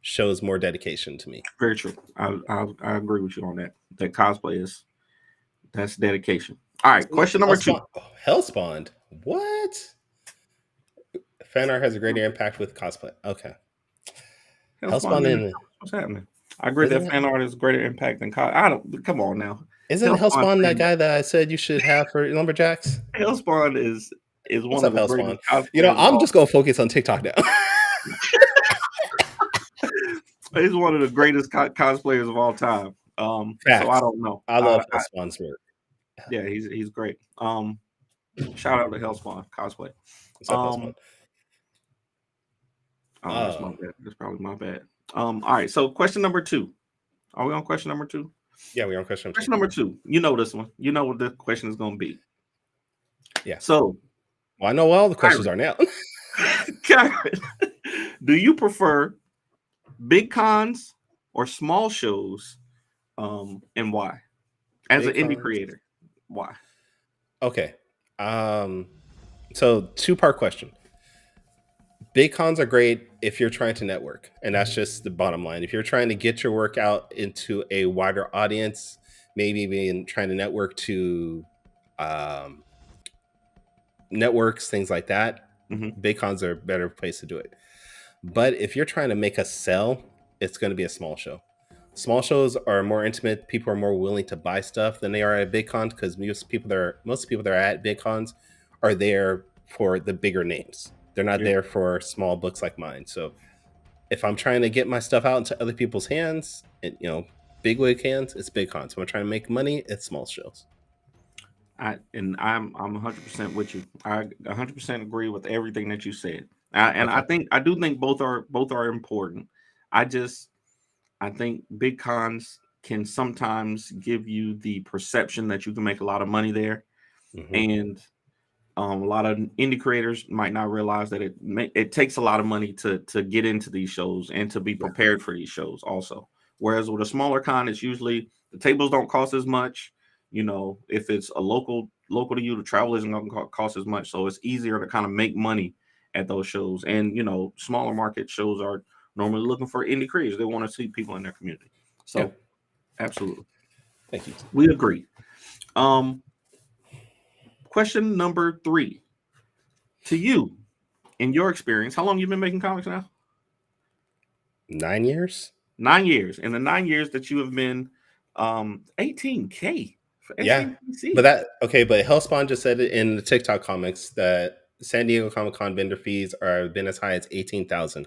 shows more dedication to me. Very true. I agree with you on that. That cosplay that's dedication. All right, question number 2. Hellspawn. What? Fan art has a greater impact with cosplay. Okay. Hellspawn. What's happening? I agree that fan art is greater impact than come on now. Isn't Hellspawn that guy that I said you should have for Lumberjacks? Hellspawn is one of the greatest. I'm just gonna focus on TikTok now. He's one of the greatest cosplayers of all time. So I don't know. I love Hellspawn's work. Yeah, he's great. Shout out to Hellspawn cosplay. What's up, Hellspawn? That's my bad. That's probably my bad. All right. So question number 2. Are we on question number 2? Yeah, we're on question number 2. Question number 2. You know this one. You know what the question is going to be. Yeah. So, I know what all the questions are now. Kyrun, do you prefer big cons or small shows, and why? As an indie creator, why? Okay. So 2-part question. Big cons are great if you're trying to network, and that's just the bottom line. If you're trying to get your work out into a wider audience, maybe even trying to network to networks, things like that, big cons are a better place to do it. But if you're trying to make a sell, it's going to be a small show. Small shows are more intimate. People are more willing to buy stuff than they are at big cons because most people that are at big cons are there for the bigger names. They're not there for small books like mine. So if I'm trying to get my stuff out into other people's hands, and big wig hands, it's big cons. When I'm trying to make money, it's small shows. I'm 100% with you. I 100% agree with everything that you said. I do think both are important. I think big cons can sometimes give you the perception that you can make a lot of money there, and a lot of indie creators might not realize that it takes a lot of money to get into these shows and to be prepared for these shows also. Whereas with a smaller con, it's usually the tables don't cost as much. If it's a local local to you, the travel isn't going to cost as much, so it's easier to kind of make money at those shows. And smaller market shows are normally looking for indie creators. They want to see people in their community. So, absolutely, thank you. We agree. Question number 3. To you, in your experience, how long you been making comics now? 9 years. 9 years. In the 9 years that you have been 18K for SAPC. But Hellspawn just said it in the TikTok comics that San Diego Comic-Con vendor fees are been as high as 18,000,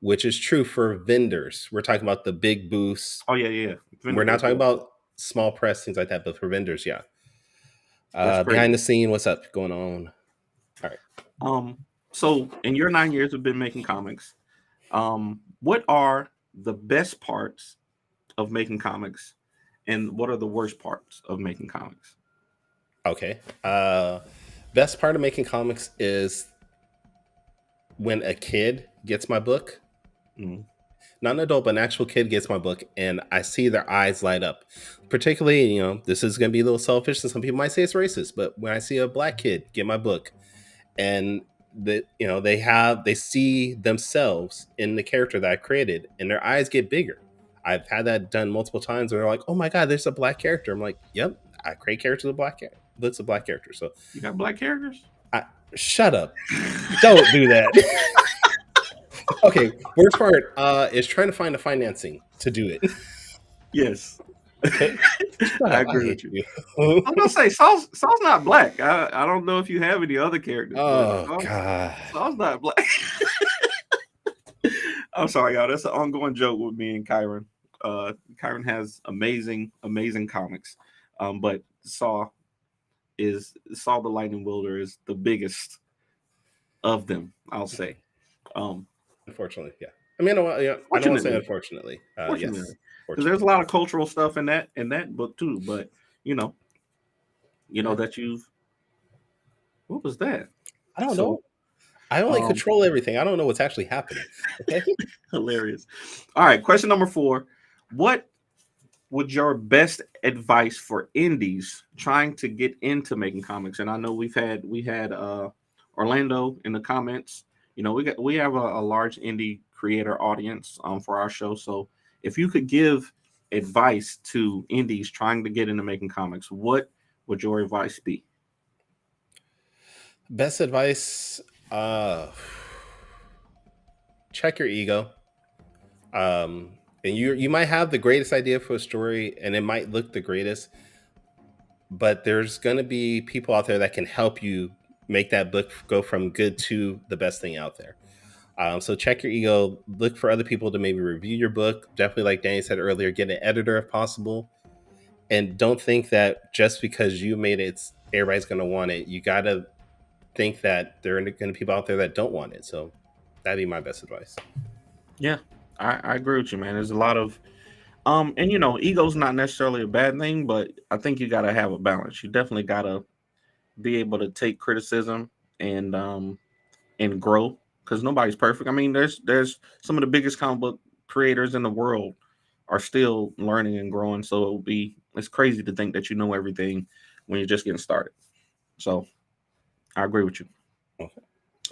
which is true for vendors. We're talking about the big booths. Oh yeah. We're not talking about small press, things like that, but for vendors, yeah. Behind the scene, what's up going on? All right. So in your 9 years of been making comics, what are the best parts of making comics, and what are the worst parts of making comics? Okay. Best part of making comics is when a kid gets my book. Mm-hmm. Not an adult, but an actual kid gets my book, and I see their eyes light up. Particularly, this is going to be a little selfish, and some people might say it's racist, but when I see a black kid get my book, and they see themselves in the character that I created, and their eyes get bigger. I've had that done multiple times where they're like, "Oh my god, there's a black character." I'm like, "Yep, I create characters with black looks of black characters." So you got black characters? Shut up! Don't do that. Okay, worst part is trying to find the financing to do it. Yes. Okay. I agree with you. I'm gonna say Saul's not black. I don't know if you have any other characters. Oh god, Saul's not black. I'm sorry, y'all. That's an ongoing joke with me and Kyrun. Kyrun has amazing comics, but Saul the Lightning Wielder is the biggest of them. I'll say. Unfortunately, yeah. I mean, I don't want to say unfortunately. Yes, because there's a lot of cultural stuff in that book too. But that you've. What was that? I don't know. I only control everything. I don't know what's actually happening. Okay. Hilarious. All right, question number 4. What would your best advice for indies trying to get into making comics? And I know we had Orlando in the comments. We have a large indie creator audience for our show. So if you could give advice to indies trying to get into making comics, what would your advice be? Best advice, check your ego. And you might have the greatest idea for a story and it might look the greatest, but there's going to be people out there that can help you make that book go from good to the best thing out there. So check your ego, look for other people to maybe review your book. Definitely, like Danny said earlier, get an editor if possible. And don't think that just because you made it, everybody's going to want it. You got to think that there are going to be people out there that don't want it. So that'd be my best advice. Yeah, I agree with you, man. There's a lot of, and ego's not necessarily a bad thing, but I think you got to have a balance. You definitely got to be able to take criticism and grow, because nobody's perfect. I mean, there's some of the biggest comic book creators in the world are still learning and growing. So it's crazy to think that you know everything when you're just getting started. So I agree with you. Okay.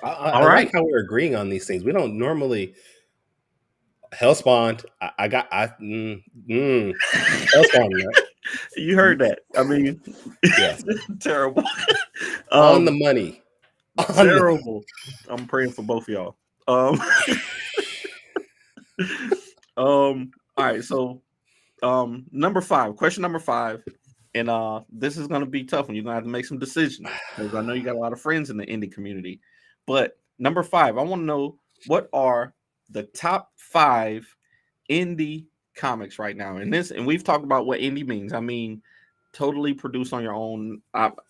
I like how we're agreeing on these things. We don't normally. Hellspawn. Hellspawn. Right? You heard that? I mean, yeah, terrible. On the money. Terrible. I'm praying for both of y'all. All right. So, number 5. Question number 5. And this is going to be tough, and you're going to have to make some decisions, because I know you got a lot of friends in the indie community. But number 5, I want to know, what are the top 5 indie comics right now? And we've talked about what indie means. I mean, totally produced on your own,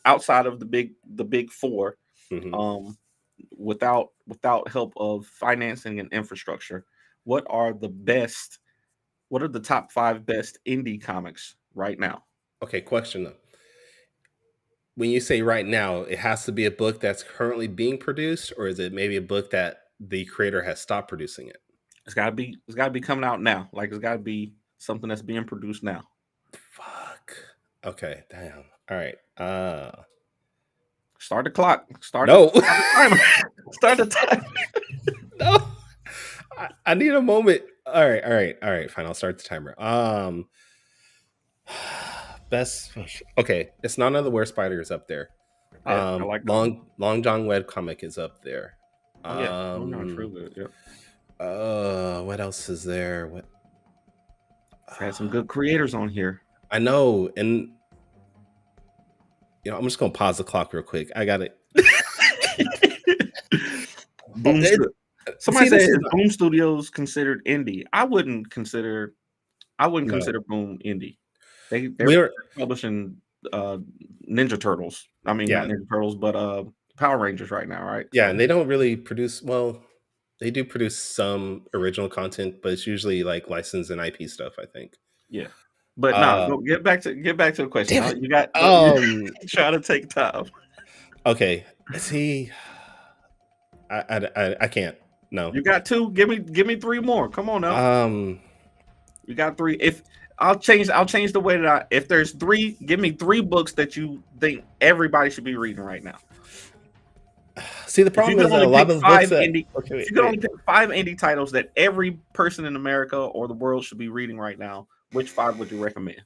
outside of the big 4, mm-hmm. Without help of financing and infrastructure. What are the top 5 best indie comics right now? Okay, question though. When you say right now, it has to be a book that's currently being produced, or is it maybe a book that the creator has stopped producing it? It's gotta be coming out now. Like, it's gotta be something that's being produced now. Fuck. Okay, damn. All right. Start the clock. Start No. the timer. Start the timer. No. I need a moment. All right. Fine. I'll start the timer. Best. Okay, it's none of the Were Spiders up there. Yeah, I like that one. Long John webcomic is up there. Oh yeah, Long John's real good. Yep. What else is there? What? Had some good creators on here. I know, and I'm just gonna pause the clock real quick. I got it. Boom. Somebody said, "Is Boom Studios considered indie?" I wouldn't consider Boom indie. They're publishing Ninja Turtles. I mean, not Ninja Turtles, but Power Rangers right now, right? Yeah, and they don't really produce. Well, they do produce some original content, but it's usually like licensed and IP stuff, I think. Yeah, but no. Get back to the question. Damn it. You got try to take time. Okay, see, I can't. No, you got two. Give me three more. Come on now. You got three. If I'll change the way that if there's three, give me three books that you think everybody should be reading right now. See, the problem is that a lot of books you can only pick 5 indie titles that every person in America or the world should be reading right now. Which 5 would you recommend?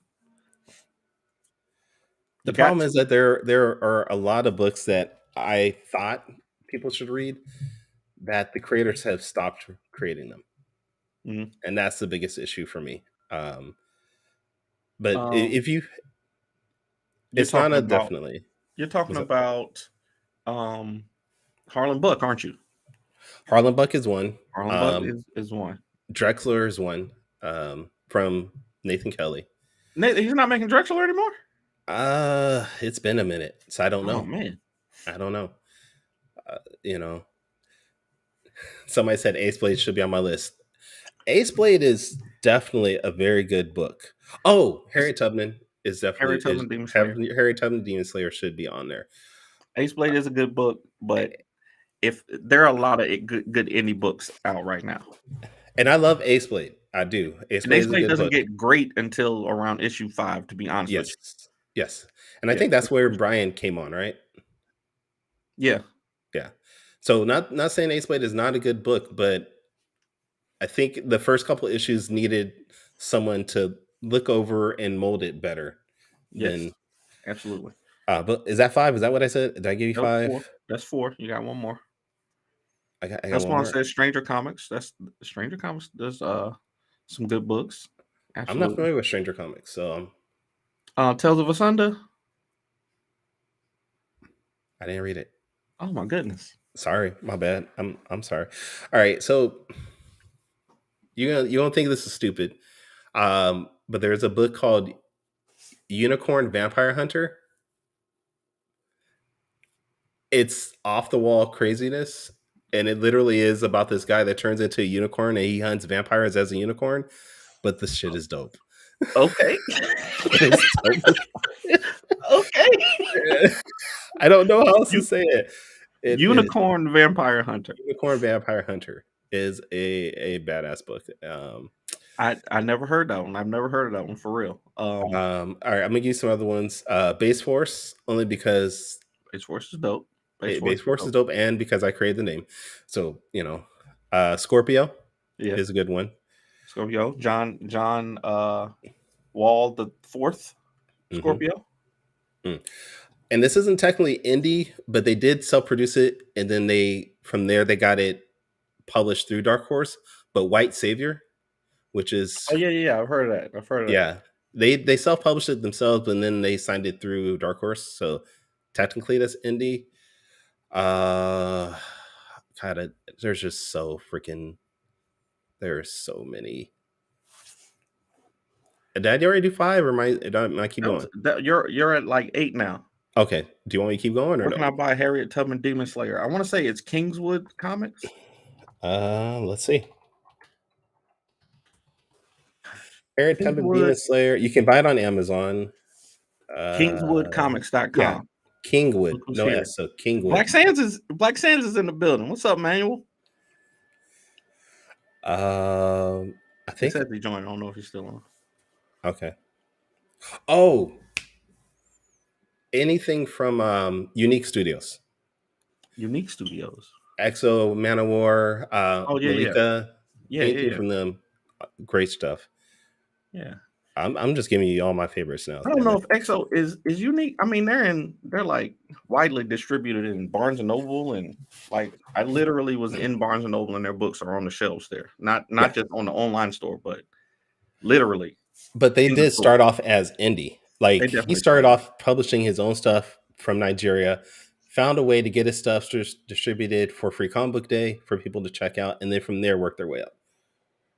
The problem is that there are a lot of books that I thought people should read that the creators have stopped creating them, and that's the biggest issue for me. But if it's not definitely. You're talking about Harlan Buck, aren't you? Harlan Buck is one. Harlan Buck is one. Drexler is one. From Nathan Kelly. He's not making Drexler anymore? It's been a minute, so I don't know. Oh man, I don't know. Somebody said Ace Blade should be on my list. Ace Blade is definitely a very good book. Oh, Harriet Tubman is definitely Harriet Tubman Demon Slayer should be on there. Ace Blade is a good book, but if there are a lot of good indie books out right now, and I love Ace Blade, I do. Ace Blade doesn't get great until around issue 5, to be honest with you. Yes, and I think that's where Brian came on, right? Yeah. So not saying Ace Blade is not a good book, but I think the first couple of issues needed someone to look over and mold it better. Yes, absolutely. But is that 5? Is that what I said? Did I give you 5? 4. That's 4. You got one more. That's one that says Stranger Comics. That's Stranger Comics does some good books. Absolutely. I'm not familiar with Stranger Comics, so Tales of Asunda. I didn't read it. Oh my goodness. Sorry, my bad. I'm sorry. All right, so you don't think this is stupid, but there's a book called Unicorn Vampire Hunter. It's off the wall craziness, and it literally is about this guy that turns into a unicorn and he hunts vampires as a unicorn. But this shit is dope. Okay. Okay. I don't know how else to say it. Unicorn Vampire Hunter. Unicorn Vampire Hunter is a badass book. I never heard that one. I've never heard of that one for real. All right, I'm gonna give you some other ones. Base Force, only because Base Force is dope. Base Force is dope, and because I created the name. So Scorpio is a good one. Scorpio, John Wall the 4th. Scorpio. And this isn't technically indie, but they did self-produce it, and then from there they got it published through Dark Horse. But White Savior, which is I've heard of that. Yeah, they self-published it themselves, and then they signed it through Dark Horse. So technically, that's indie. There's just there's so many. Did I already do 5, or am I keep going? You're at like 8 now. Okay. Do you want me to keep going, or where can I buy Harriet Tubman Demon Slayer? I want to say it's Kingswood Comics. Let's see. Harriet Tubman Demon Slayer. You can buy it on Amazon. KingswoodComics.com. Yeah. Kingwood. No S. So Kingwood. Black Sands is in the building. What's up, Manuel? I think he said he joined. I don't know if he's still on. Okay. Oh. anything from Unique Studios. Unique Studios. Exo, Manowar, Malika. Yeah. Anything from them. Great stuff. Yeah. I'm just giving you all my favorites now. I don't know if Exo is Unique. I mean, they're like widely distributed in Barnes and Noble, and like I literally was in Barnes and Noble, and their books are on the shelves there. Not just on the online store, but literally. But they did start off as indie. Like he started off publishing his own stuff from Nigeria, found a way to get his stuff distributed for Free Comic Book Day for people to check out, and then from there worked their way up.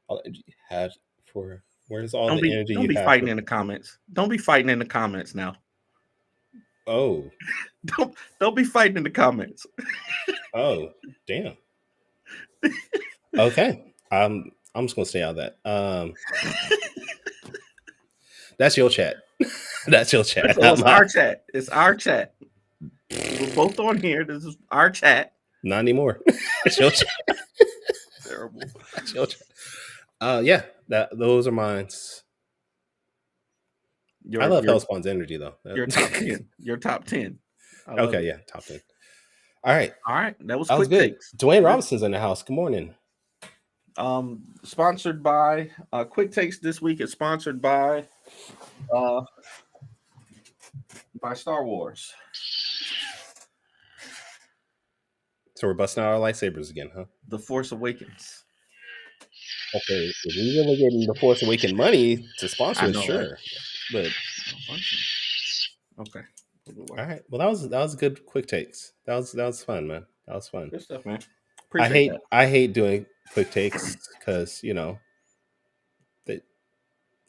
All the energy you had for where's all the energy you had? Don't be fighting in the comments. Don't be fighting in the comments now. Oh. Don't be fighting in the comments. Oh, damn. Okay. I'm just gonna stay out of that. That's your chat. That's your chat. It's our chat. It's our chat. We're both on here. This is our chat. Not anymore. It's your chat. Terrible. That's your chat. Yeah, those are mine. I love Hellspawn's energy though. Your top 10. Your top 10. Okay, yeah, top 10. All right. That was quick good. takes. Dwayne Robinson's in the house. Good morning. Sponsored by Quick Takes this week is sponsored by Star Wars. So we're busting out our lightsabers again, huh? The Force Awakens. Okay, if we really getting the Force Awakens money to sponsor it, sure. Right? But okay. All right. Well, that was good quick takes. That was fun, man. That was fun. Good stuff, man. I hate doing quick takes because I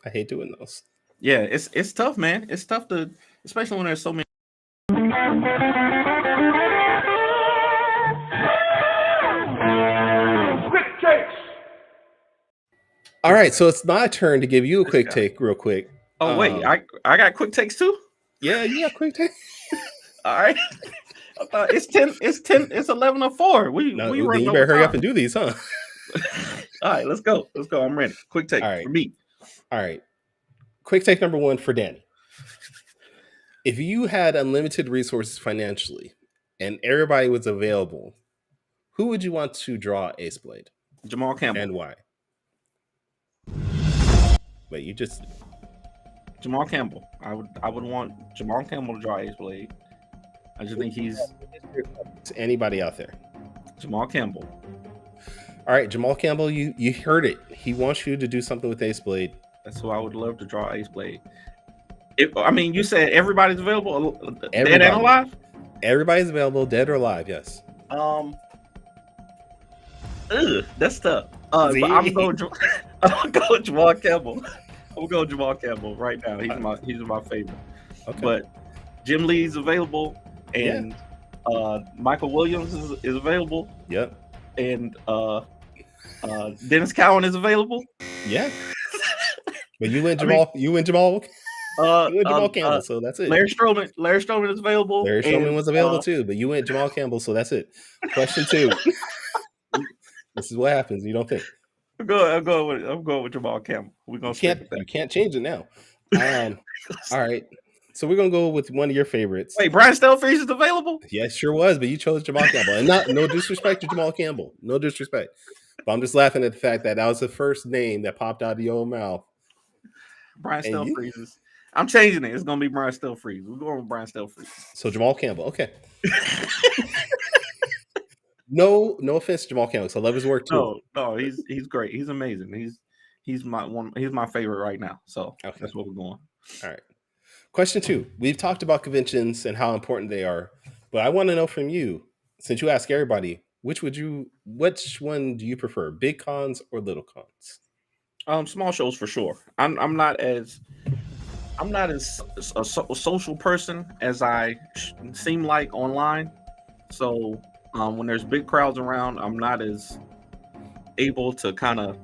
hate doing those. Yeah, it's tough, man. It's tough to, especially when there's so many. Quick takes. All right, so it's my turn to give you a quick take, real quick. Oh wait, I got quick takes too. Yeah, you got quick take. All right. It's 10. It's 11:04. You better hurry up and do these, huh? All right, let's go. I'm ready. Quick take for me. All right. Quick take number 1 for Danny. If you had unlimited resources financially and everybody was available, who would you want to draw Ace Blade? Jamal Campbell. And why? Wait, Jamal Campbell. I would want Jamal Campbell to draw Ace Blade. I just think he's to anybody out there. Jamal Campbell. All right, Jamal Campbell, you heard it. He wants you to do something with Ace Blade. That's who I would love to draw Ace Blade. You said everybody's available, dead and alive? Everybody's available, dead or alive, yes. That's tough. But I'm going to go Jamal Campbell. I'm going Jamal Campbell right now. He's my favorite. Okay. But Jim Lee's available, and Michael Williams is available. Yep. And Dennis Cowan is available. Yeah. But you went Jamal. You went Jamal Campbell, so that's it. Larry Strowman is available. Larry Strowman was available too, but you went Jamal Campbell, so that's it. Question 2. This is what happens. You don't think. I'm going with Jamal Campbell. We're gonna you can't change it now. All right. So we're gonna go with one of your favorites. Wait, Brian Stelfreeze is available? Yes, sure was, but you chose Jamal Campbell, and no disrespect to Jamal Campbell, no disrespect. But I'm just laughing at the fact that was the first name that popped out of your mouth. Brian Stelfreeze. I'm changing it. It's gonna be Brian Stelfreeze. We're going with Brian Stelfreeze. So Jamal Campbell, okay. No offense to Jamal Campbell. I love his work too. No, he's great. He's amazing. He's my favorite right now. So that's what we're going. All right. Question 2. We've talked about conventions and how important they are, but I want to know from you, since you ask everybody, which one do you prefer, big cons or little cons? Small shows for sure. I'm not as a social person as I seem like online. So when there's big crowds around, I'm not as able to kind of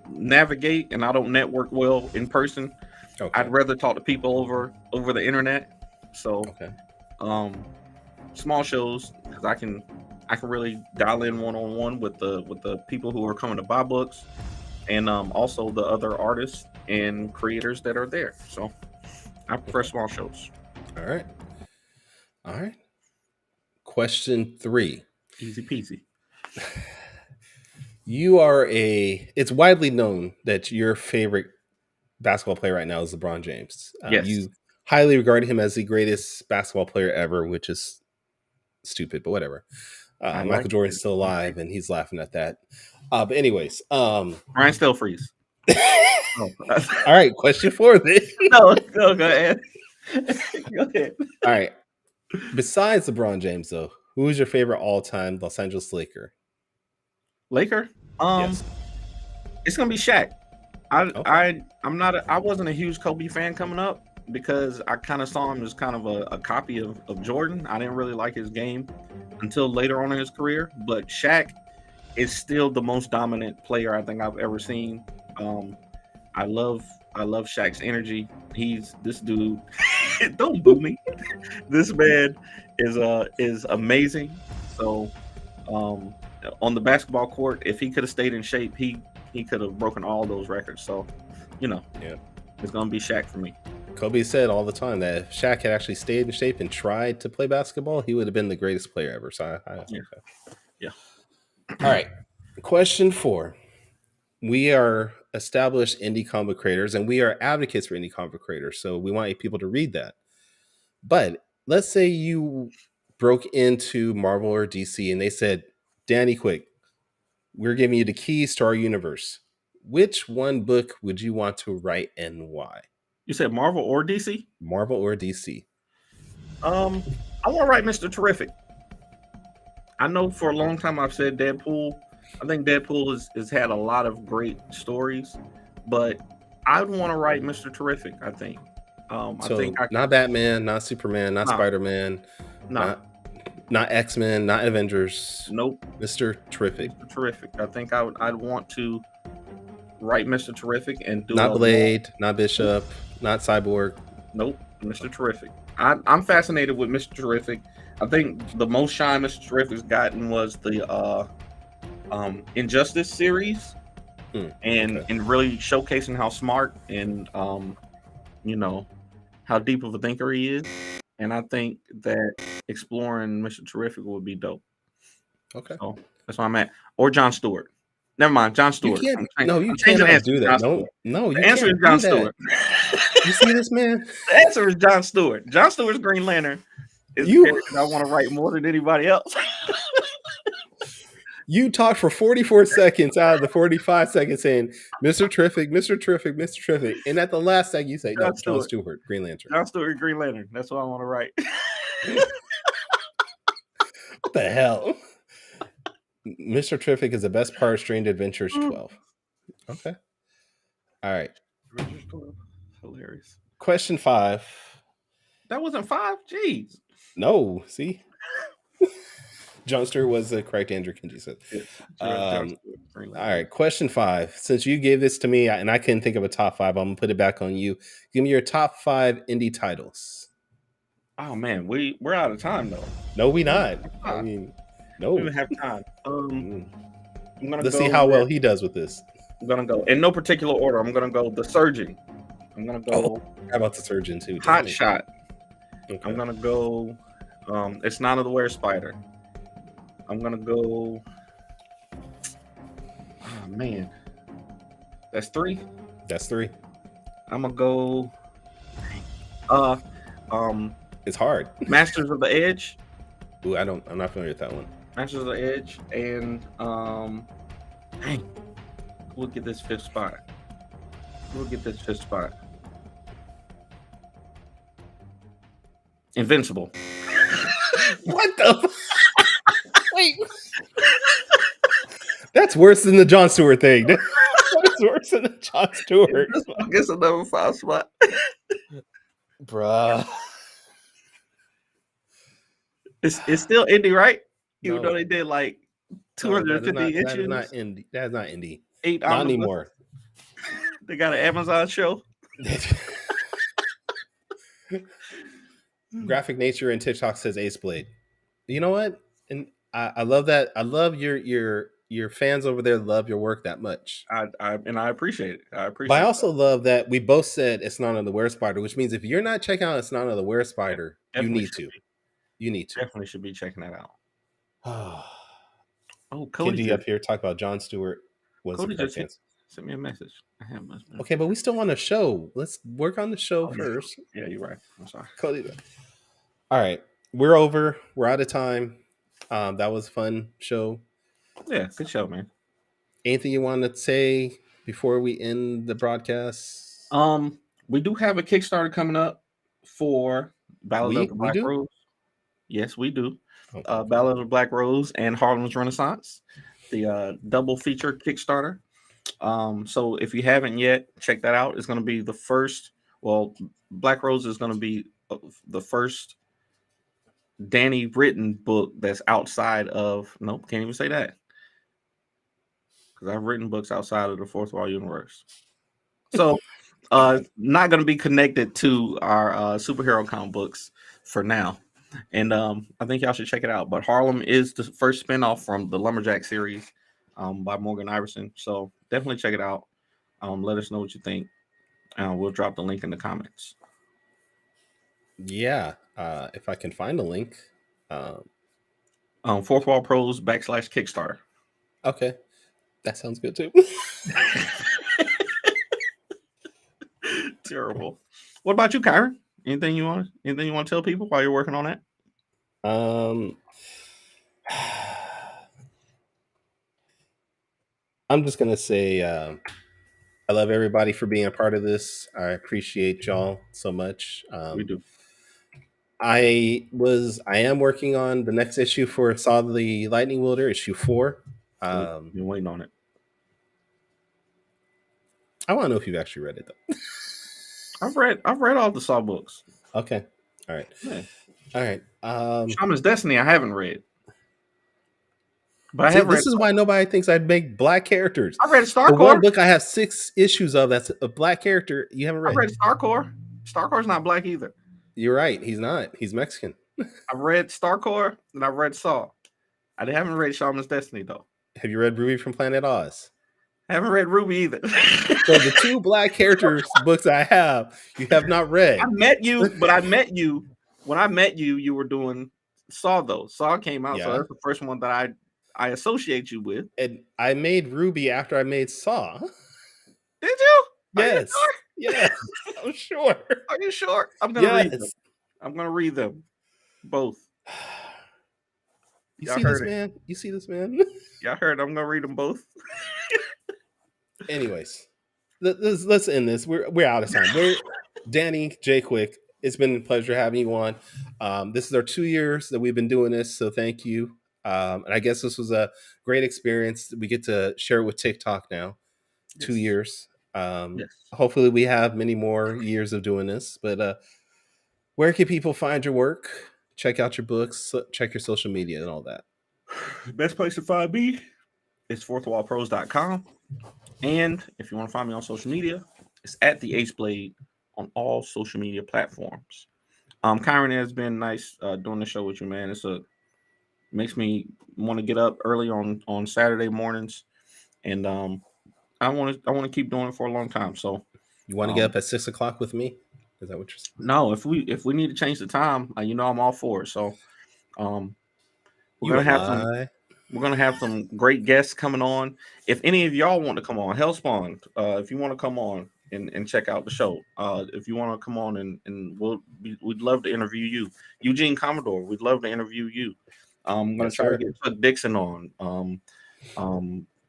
navigate, and I don't network well in person. Okay. I'd rather talk to people over the internet. So, small shows, because I can really dial in one-on-one with the people who are coming to buy books, and also the other artists and creators that are there. So, I prefer small shows. All right. All right. Question 3. Easy peasy. It's widely known that your favorite basketball player right now is LeBron James. Yes. You highly regard him as the greatest basketball player ever, which is stupid, but whatever. Michael Jordan's still alive, and he's laughing at that. But anyways, Ryan still freeze. All right, question 4 then. No, go ahead. Go ahead. All right. Besides LeBron James, though, who is your favorite all-time Los Angeles Laker? Yes. It's gonna be Shaq. I wasn't a huge Kobe fan coming up because I kind of saw him as kind of a copy of Jordan. I didn't really like his game until later on in his career, but Shaq is still the most dominant player I think I've ever seen. I love Shaq's energy. He's this dude. Don't boo me. This man is amazing. So on the basketball court, if he could have stayed in shape, he could have broken all those records. So, it's gonna be Shaq for me. Kobe said all the time that if Shaq had actually stayed in shape and tried to play basketball, he would have been the greatest player ever. So Yeah. All right. Question 4. We are established indie comic creators, and we are advocates for indie comic creators. So we want people to read that. But let's say you broke into Marvel or DC and they said, Danny, quick, we're giving you the keys to our universe. Which one book would you want to write and why? You said Marvel or DC? Marvel or DC. I want to write Mr. Terrific. I know for a long time I've said Deadpool. I think Deadpool has had a lot of great stories, but I would want to write Mr. Terrific, I think. Not Batman, not Superman, not Spider-Man, not X-Men, not Avengers. Nope. Mr. Terrific. Mr. Terrific. I think I'd want to write Mr. Terrific and do not Blade, not Bishop, not Cyborg. Nope. Mr. Terrific. I'm fascinated with Mr. Terrific. I think the most shine Mr. Terrific's gotten was the Injustice series, and really showcasing how smart and how deep of a thinker he is. And I think that exploring Mr. Terrific would be dope. Okay, so that's why I'm at. Or Jon Stewart. Never mind, Jon Stewart. You can't do that. No, the answer is Jon Stewart. You see this, man? The answer is Jon Stewart. Jon Stewart's Green Lantern is the character I want to write more than anybody else. You talked for 44 seconds out of the 45 seconds saying Mr. Terrific, Mr. Terrific, Mr. Terrific. And at the last second you say, Jon Stewart, Green Lantern. Jon Stewart, Green Lantern. That's what I want to write. What the hell? Mr. Terrific is the best part of Strange Adventures 12. Okay. All right. Adventures 12. Hilarious. Question 5. That wasn't 5? Jeez. No, see? Jon Stewart was the correct answer, Kenji said. All right, question 5. Since you gave this to me and I couldn't think of a top 5, I'm going to put it back on you. Give me your top 5 indie titles. Oh, man, we're out of time, though. No, we not. I mean, no. We don't have time. Let's see how well he does with this. I'm going to go, in no particular order, I'm going to go The Surgeon. I'm going to go... how about The Surgeon, too? Hot Shot. Okay. I'm going to go... It's Not of the Were-Spider. I'm gonna go. Oh man, that's 3. That's 3. I'm gonna go. It's hard. Masters of the Edge. Ooh, I'm not familiar with that one. Masters of the Edge, and we'll get this 5th spot. Invincible. What the? Wait. That's worse than the Jon Stewart thing. That's worse than the Jon Stewart. I guess another 5 spot. Bruh. It's still indie, right? Even though they did like 250 issues. That is not indie. That is not indie. 8 not anymore. They got an Amazon show. Graphic Nature and TikTok says Ace Blade. You know what? And I love that. I love your fans over there love your work that much. I appreciate it. But I also love that we both said It's Not of the Were-Spider, which means if you're not checking out It's Not of the Were-Spider, you need to. You need to. Definitely should be checking that out. Oh, Cody up here talk about Jon Stewart was Cody the correct answer. Sent me a message. Okay, but we still want a show. Let's work on the show first. Yeah, you're right. I'm sorry. Cody. All right. We're over. We're out of time. That was a fun show. Yeah, good show, man. Anything you want to say before we end the broadcast? We do have a Kickstarter coming up for Ballad of the Black Rose. Yes, we do. Okay. Ballad of the Black Rose and Harlem's Renaissance, the double feature Kickstarter. So if you haven't yet, check that out. It's going to be the first. Well, Black Rose is going to be the first Danny written book that's outside of. Nope, can't even say that, because I've written books outside of the Fourth Wall universe. So, not going to be connected to our superhero comic books for now. And I think y'all should check it out. But Harlem is the first spinoff from the Lumberjack series by Morgan Iverson. So definitely check it out. Let us know what you think. We'll drop the link in the comments. Yeah, if I can find a link. Fourth Wall Pros /Kickstarter. Okay, that sounds good too. Terrible. What about you, Kyrun? Anything you want to tell people while you're working on that? I'm just gonna say I love everybody for being a part of this. I appreciate y'all so much. We do. I am working on the next issue for Saw the Lightning Wielder, issue 4. You're waiting on it. I want to know if you've actually read it though. I've read all the Saw books. Okay. All right. Yeah. All right. Shaman's Destiny I haven't read. But I have this is why nobody thinks I'd make black characters. I read Starcore. The one book I have 6 issues of that's a black character you haven't read. I read Starcore. Starcore's not black either. You're right. He's not. He's Mexican. I've read Starcore and I've read Saw. I haven't read Shaman's Destiny though. Have you read Ruby from Planet Oz? I haven't read Ruby either. So the 2 black characters books I have, you have not read. I met you, but I met you when I met you. You were doing Saw though. Saw came out, so that's the first one that I associate you with. And I made Ruby after I made Saw. Did you? Yes. Sure? Yes. I'm sure. Are you sure? I'm gonna read them. I'm gonna read them both. You see this, man? You see this, man? Y'all heard. I'm gonna read them both. Anyways, let's end this. We're out of time. We're Danny J. Quick. It's been a pleasure having you on. This is our 2 years that we've been doing this, so thank you. And I guess this was a great experience. We get to share it with TikTok now. 2 years. Hopefully we have many more years of doing this. But where can people find your work? Check out your books. Check your social media and all that. The best place to find me is fourthwallpros.com. And if you want to find me on social media, it's at the Ace Blade on all social media platforms. Kyrun, has been nice doing the show with you, man. Makes me want to get up early on Saturday mornings, and I want to keep doing it for a long time. So you want to get up at 6 o'clock with me? Is that what you're saying? No, if we need to change the time, I'm all for it. So we're gonna have some great guests coming on. If any of y'all want to come on, Hellspawn, if you want to come on and check out the show, if you want to come on and we'd love to interview you. Eugene Commodore, we'd love to interview you. I'm gonna try to get Chuck Dixon on.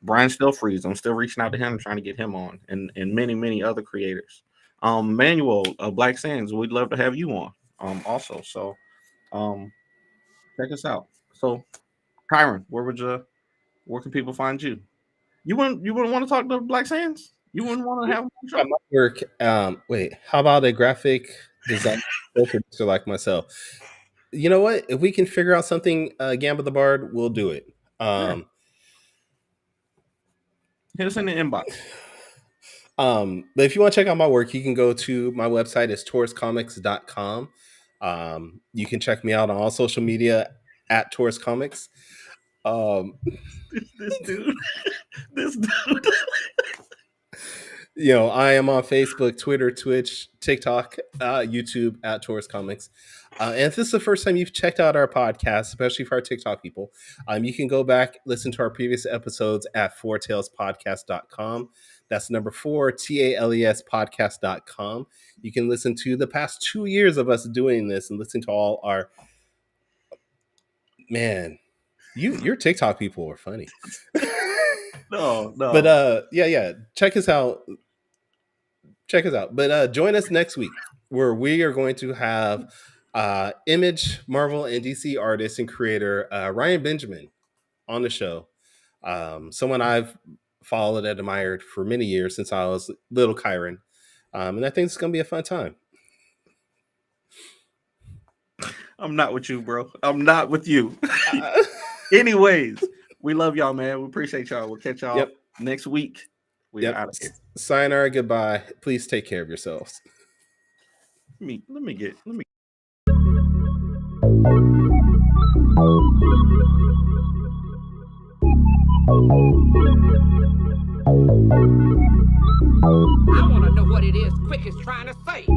Brian Stillfreeze, I'm still reaching out to him, trying to get him on, and many other creators. Manuel Black Sands, we'd love to have you on also. So check us out. So Kyrun, where can people find you? You wouldn't want to talk to Black Sands? You wouldn't want to have my work. Wait, how about a graphic designer producer like myself? You know what? If we can figure out something, Gamba the Bard, we'll do it. Hit us in the inbox. But if you want to check out my work, you can go to my website. It's tauruscomics.com. You can check me out on all social media at Taurus Comics. This dude. I am on Facebook, Twitter, Twitch, TikTok, YouTube at Taurus Comics. And if this is the first time you've checked out our podcast, especially for our TikTok people, you can go back, listen to our previous episodes at fourtalespodcast.com. That's number 4, TALES podcast.com. You can listen to the past 2 years of us doing this and listen to all our... Man, your TikTok people are funny. No. But yeah, check us out. But join us next week, where we are going to have Image, Marvel, and DC artist and creator Ryan Benjamin on the show. Someone I've followed and admired for many years since I was little Kyrun. And I think it's going to be a fun time. I'm not with you, bro. I'm not with you. Anyways, we love y'all, man. We appreciate y'all. We'll catch y'all next week. We're out of here. Sayonara, goodbye. Please take care of yourselves. Let me get. I want to know what it is Quick is trying to say.